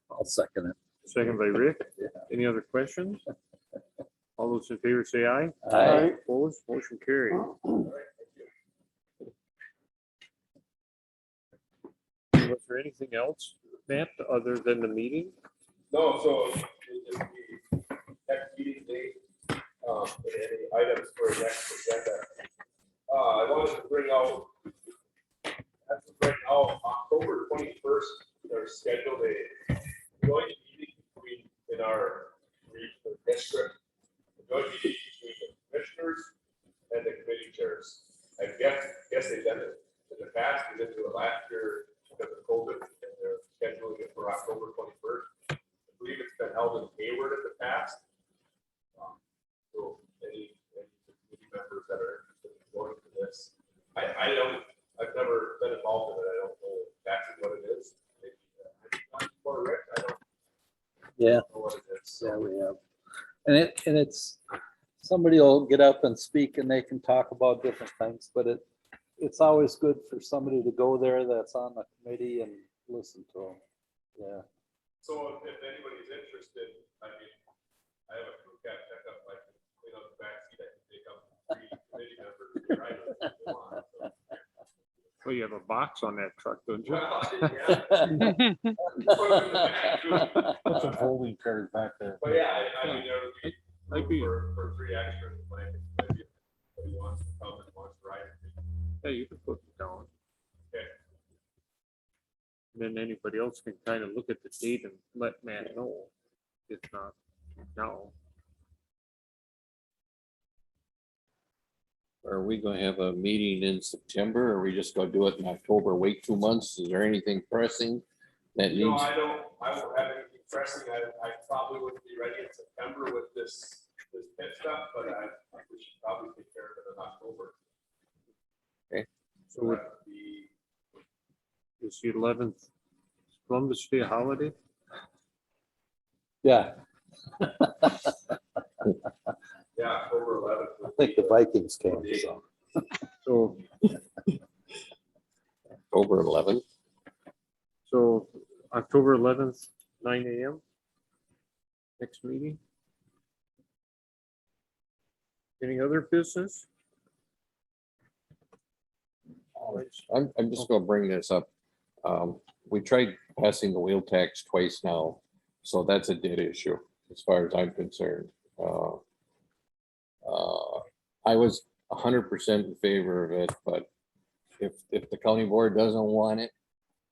[SPEAKER 3] I'll second it.
[SPEAKER 1] Second by Rick. Any other questions? All those in favor say aye.
[SPEAKER 3] Aye.
[SPEAKER 1] Opposed, motion carried. Was there anything else, Matt, other than the meeting?
[SPEAKER 4] No, so it'll just be next meeting date, and any items for next agenda. I wanted to bring out, as of right now, October 21st, they're scheduled a joint meeting between, in our regional district, a joint meeting between the commissioners and the committee chairs. I guess they've done it in the past, we didn't do it last year because of COVID, and they're scheduling it for October 21st. I believe it's been held in Hayward in the past. So any committee members that are interested in going to this, I've never been involved in it. I don't know exactly what it is. Maybe, for Rick, I don't
[SPEAKER 3] Yeah,
[SPEAKER 4] know what it is.
[SPEAKER 3] yeah, we have. And it's, somebody will get up and speak and they can talk about different things, but it's always good for somebody to go there that's on the committee and listen to them. Yeah.
[SPEAKER 4] So if anybody's interested, I mean, I have a crew cab checkup, I can clean up the back seat, I can take up 3 committee members. to ride with if they want, so.
[SPEAKER 1] Well, you have a box on that truck, don't you?
[SPEAKER 4] Well, yeah. Put 'em in the back, too.
[SPEAKER 7] Put some folding chairs back there.
[SPEAKER 4] But yeah, I mean, there would be
[SPEAKER 1] I'd be-
[SPEAKER 4] room for 3 extras, like, if somebody wants to come and wants to ride.
[SPEAKER 1] Yeah, you can put it down.
[SPEAKER 4] Okay.
[SPEAKER 1] Then anybody else can kind of look at the date and let Matt know, if not now.
[SPEAKER 2] Are we gonna have a meeting in September, or are we just gonna do it in October, wait 2 months? Is there anything pressing that
[SPEAKER 4] No,
[SPEAKER 2] needs?
[SPEAKER 4] I won't have anything pressing. I probably wouldn't be ready in September with this pit stuff, but we should probably take care of it in October.
[SPEAKER 1] So
[SPEAKER 4] that would be,
[SPEAKER 1] is the 11th Columbus Day holiday?
[SPEAKER 3] Yeah,
[SPEAKER 4] yeah, October 11th.
[SPEAKER 3] I think the Vikings came, so.
[SPEAKER 1] So,
[SPEAKER 2] October 11th.
[SPEAKER 1] so October 11th, 9 AM. Next meeting. Any other business?
[SPEAKER 2] I'm just gonna bring this up. We tried passing the wheel tax twice now, so that's a dead issue as far as I'm concerned. I was 100% in favor of it, but if the county board doesn't want it,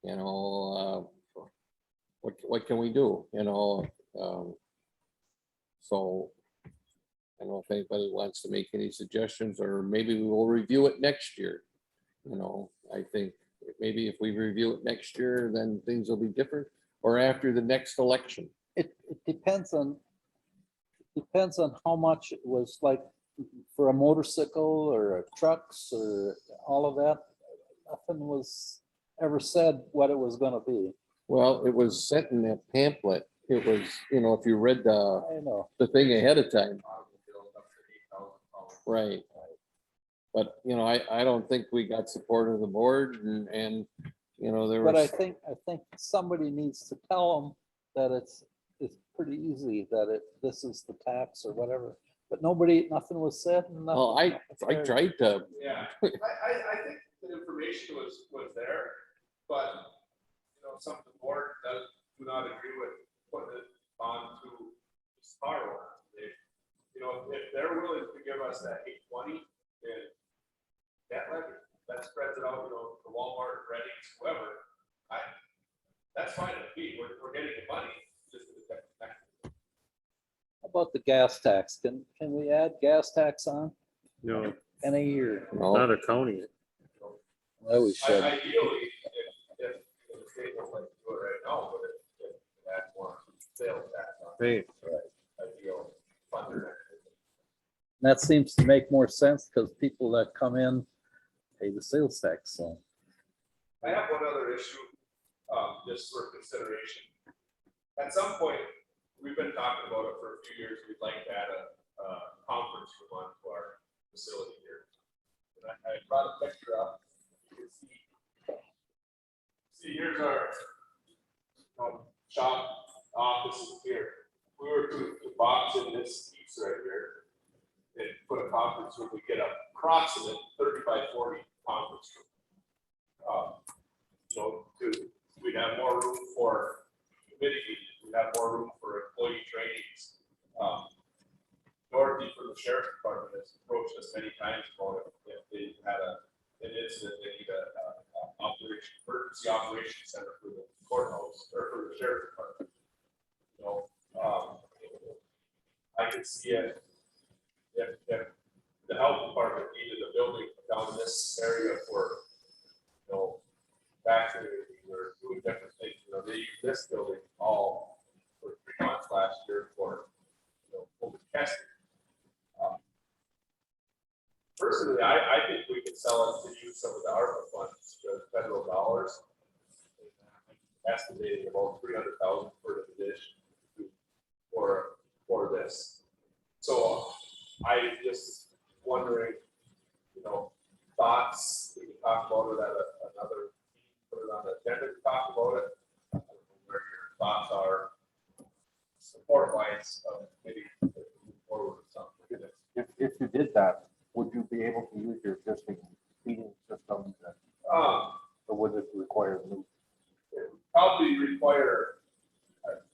[SPEAKER 2] you know, what can we do, you know? So I don't know if anybody wants to make any suggestions, or maybe we will review it next year. You know, I think maybe if we review it next year, then things will be different, or after the next election.
[SPEAKER 3] It depends on how much it was, like for a motorcycle or a trucks or all of that. Nothing was ever said what it was gonna be.
[SPEAKER 2] Well, it was sent in that pamphlet. It was, you know, if you read
[SPEAKER 3] I know.
[SPEAKER 2] the thing ahead of time. Right. But, you know, I don't think we got support of the board, and, you know, there
[SPEAKER 3] But I
[SPEAKER 2] was,
[SPEAKER 3] think somebody needs to tell them that it's pretty easy, that this is the tax or whatever. But nothing was said. And
[SPEAKER 2] well,
[SPEAKER 3] nothing-
[SPEAKER 2] I tried to,
[SPEAKER 4] Yeah, I think the information was there, but, you know, some of the board do not agree with putting it on to this car owner. You know, if they're willing to give us that 820 and that levy, that spreads it out, you know, to Walmart, Reddings, whoever, that's fine with me, we're getting the money, just to the tax.
[SPEAKER 3] How about the gas tax? Can we add gas tax on
[SPEAKER 1] No,
[SPEAKER 3] any year?
[SPEAKER 2] no,
[SPEAKER 1] not a county.
[SPEAKER 3] Oh, we should.
[SPEAKER 4] Ideally, if the state would like to do it right now, but if that more sales tax on
[SPEAKER 1] Hey,
[SPEAKER 4] ideal funder.
[SPEAKER 3] That seems to make more sense because people that come in pay the sales tax, so.
[SPEAKER 4] I have one other issue, just for consideration. At some point, we've been talking about it for a few years, we'd like to add a conference room onto our facility here. And I brought a picture up, you can see here's our shop office here. If we were to box in this piece right here and put a conference room, we get a approximate 30 by 40 conference room. You know, we'd have more room for committee meetings, we'd have more room for employee trainings. Dorothy from the sheriff's department has approached us many times about it. If they had an incident, they need emergency operation center for the courthouse or for the sheriff's department. You know, I could see it if the health department needed a building down in this area for, you know, vaccinating or doing different things. You know, they use this building all for 3 months last year for, you know, COVID testing. Personally, I think we could sell it to use some of the ARPA funds, the federal dollars. Estimating about 300,000 for the addition for this. So I just wondering, you know, thoughts, we can talk about it at another, put it on the agenda to talk about it. I don't know where your thoughts are, support lines of maybe move forward with something.
[SPEAKER 7] If you did that, would you be able to use your existing heating system, or would it require new?
[SPEAKER 4] Probably require,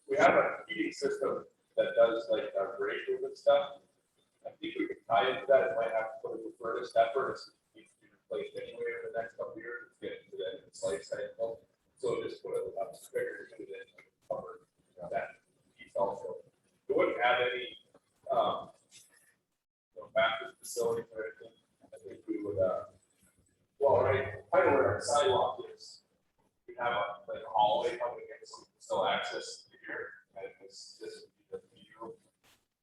[SPEAKER 4] we have a heating system that does like our break room and stuff. I think we could tie into that. It might have to put a new furnace. That furnace needs to be replaced anyway over the next couple of years. It's getting to the end of its life cycle. So just put a trigger to it and cover that piece also. We wouldn't have any, bathroom facilities or anything. I think we would, well, right, kind of where our sidewalk is, we have a hallway coming in, so we can still access here. And this would be the view.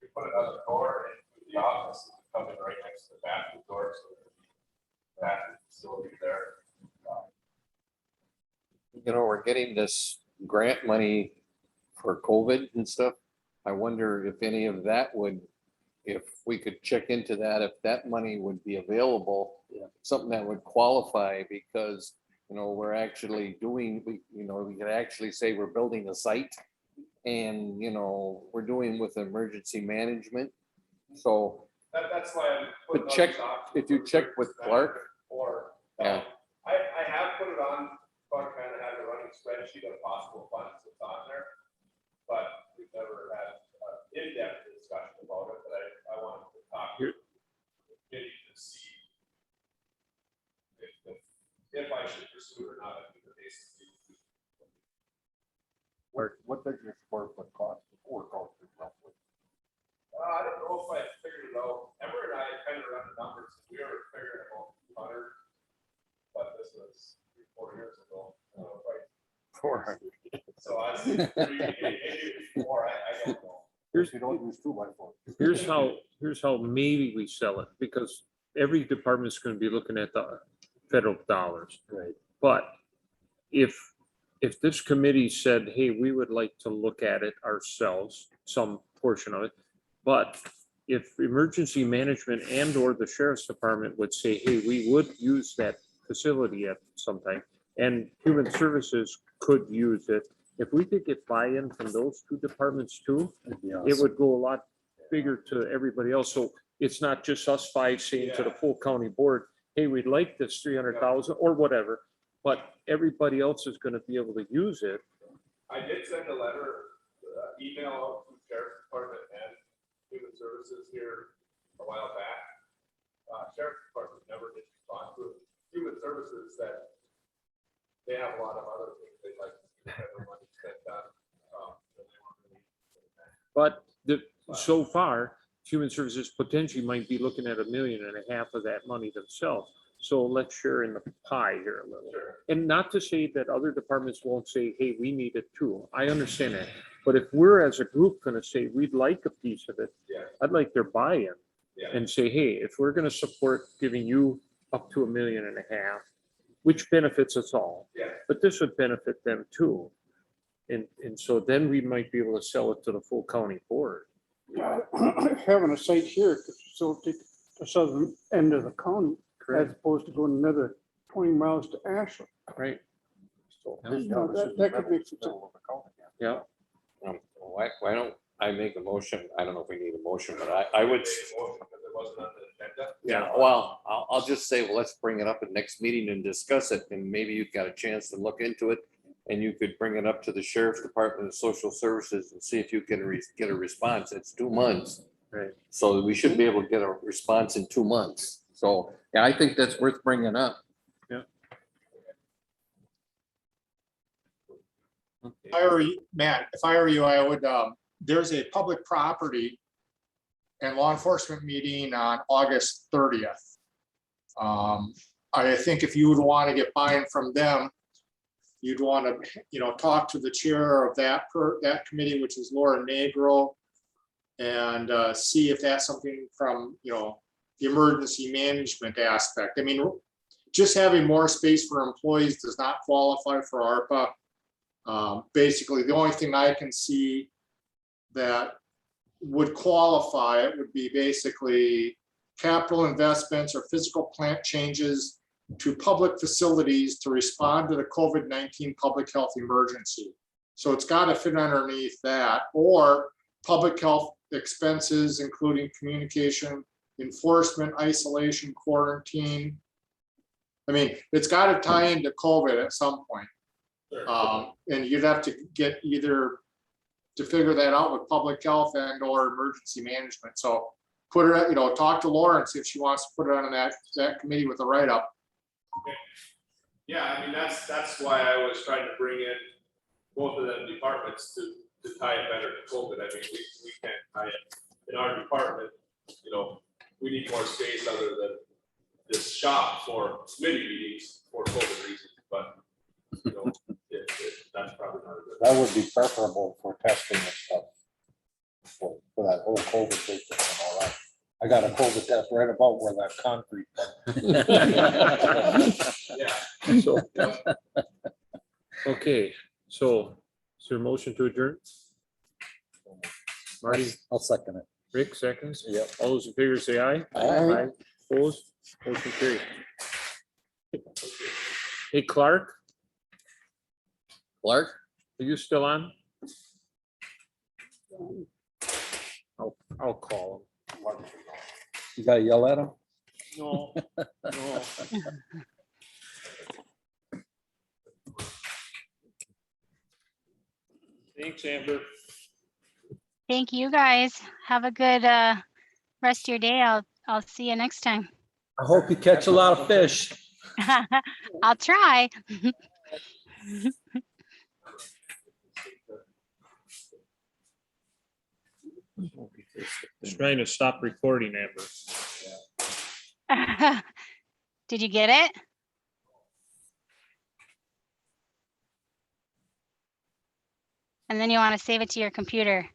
[SPEAKER 4] We put another door into the office, coming right next to the bathroom door, so there'd be bathroom facility there.
[SPEAKER 2] you know, we're getting this grant money for COVID and stuff. I wonder if any of that would, if we could check into that, if that money would be available, something that would qualify, because, you know, we're actually doing, we could actually say we're building a site, and, you know, we're doing with emergency management. So,
[SPEAKER 4] That's why I'm.
[SPEAKER 2] but check, if you check with Clark,
[SPEAKER 4] Or,
[SPEAKER 2] yeah,
[SPEAKER 4] I have put it on, Clark kind of had a running spreadsheet of possible funds that's on there, but we've never had in-depth discussion about it, but I wanted to talk to the committee to see if I should pursue it or not, I think the basis.
[SPEAKER 1] Mark,
[SPEAKER 4] know if I figured it out. Ember and I kind of run the numbers. We were figuring about 200. But this was 3-4 years ago. Right?
[SPEAKER 2] 400.
[SPEAKER 4] So I see maybe more, I don't know.
[SPEAKER 7] If you don't use 2x4.
[SPEAKER 1] here's how maybe we sell it, because every department's gonna be looking at the federal dollars.
[SPEAKER 3] Right.
[SPEAKER 1] But if this committee said, hey, we would like to look at it ourselves, some portion of it, but if emergency management and or the sheriff's department would say, hey, we would use that facility at some time, and human services could use it, if we could get buy-in from those two departments too,
[SPEAKER 3] That'd be
[SPEAKER 1] it
[SPEAKER 3] awesome.
[SPEAKER 1] would go a lot bigger to everybody else. So it's not just us five saying to the full county board, hey, we'd like this 300,000 or whatever, but everybody else is gonna be able to use it.
[SPEAKER 4] I did send a letter, email out to sheriff's department and human services here a while back. Sheriff's department never did respond to it. Human services that they have a lot of other things they'd like to see federal money spent on. That they weren't really-
[SPEAKER 1] But so far, human services potentially might be looking at 1.5 million of that money themselves. So let's share in the pie here a little. And not to say that other departments won't say, hey, we need it too. I understand that. But if we're as a group gonna say, we'd like a piece of it,
[SPEAKER 4] Yeah.
[SPEAKER 1] I'd like their buy-in
[SPEAKER 4] Yeah.
[SPEAKER 1] and say, hey, if we're gonna support giving you up to 1.5 million, which benefits us all,
[SPEAKER 4] Yeah.
[SPEAKER 1] but this would benefit them too. And so then we might be able to sell it to the full county board.
[SPEAKER 5] Having a site here could facilitate the southern end of the county as opposed to going another 20 miles to Ashland.
[SPEAKER 1] Right?
[SPEAKER 7] So,
[SPEAKER 1] Yeah.
[SPEAKER 7] this
[SPEAKER 5] No,
[SPEAKER 7] is
[SPEAKER 5] that- that could
[SPEAKER 7] middle-
[SPEAKER 5] make some
[SPEAKER 7] middle of the county,
[SPEAKER 1] Yeah.
[SPEAKER 7] yeah.
[SPEAKER 2] Why don't I make a motion? I don't know if we need a motion, but I would.
[SPEAKER 4] Made a motion because it wasn't on the agenda.
[SPEAKER 2] Yeah, well, I'll just say, well, let's bring it up at next meeting and discuss it, and maybe you've got a chance to look into it. And you could bring it up to the sheriff's department and social services and see if you can get a response. It's 2 months.
[SPEAKER 1] Right.
[SPEAKER 2] So we should be able to get a response in 2 months. So, yeah, I think that's worth bringing up.
[SPEAKER 8] If I were you, Matt, if I were you, I would, there's a public property and law enforcement meeting on August 30th. I think if you would want to get buy-in from them, you'd want to, talk to the chair of that committee, which is Laura Negro, and see if that's something from, the emergency management aspect. I mean, just having more space for employees does not qualify for ARPA. Basically, the only thing I can see that would qualify it would be basically capital investments or physical plant changes to public facilities to respond to the COVID-19 public health emergency. So it's got to fit underneath that, or public health expenses, including communication, enforcement, isolation, quarantine. I mean, it's got to tie into COVID at some point. And you'd have to get either to figure that out with public health and or emergency management. So put it, talk to Laura and see if she wants to put it on that committee with a write-up.
[SPEAKER 4] Yeah, I mean, that's why I was trying to bring in both of them departments to tie it better to COVID. I mean, we can't tie it in our department, we need more space other than this shop for committee meetings for COVID reasons, but that's probably not a good.
[SPEAKER 7] That would be preferable for testing and stuff. For that whole COVID thing and all that. I got a COVID test right about where that concrete.
[SPEAKER 4] Yeah.
[SPEAKER 1] So, okay, so is there a motion to adjourn? Marty,
[SPEAKER 3] I'll second it.
[SPEAKER 1] Rick, seconds?
[SPEAKER 3] Yep.
[SPEAKER 1] All those in favor say aye.
[SPEAKER 3] Aye.
[SPEAKER 1] Opposed? Motion carried. Hey, Clark,
[SPEAKER 2] Clark?
[SPEAKER 1] are you still on? I'll call
[SPEAKER 3] You gotta yell at him?
[SPEAKER 1] him. No, no. Thanks, Amber.
[SPEAKER 6] Thank you guys. Have a good rest of your day. I'll see you next time.
[SPEAKER 3] I hope you catch a lot of fish.
[SPEAKER 6] I'll try.
[SPEAKER 1] Strike trying to stop recording, Amber.
[SPEAKER 6] Did you get it? And then you want to save it to your computer.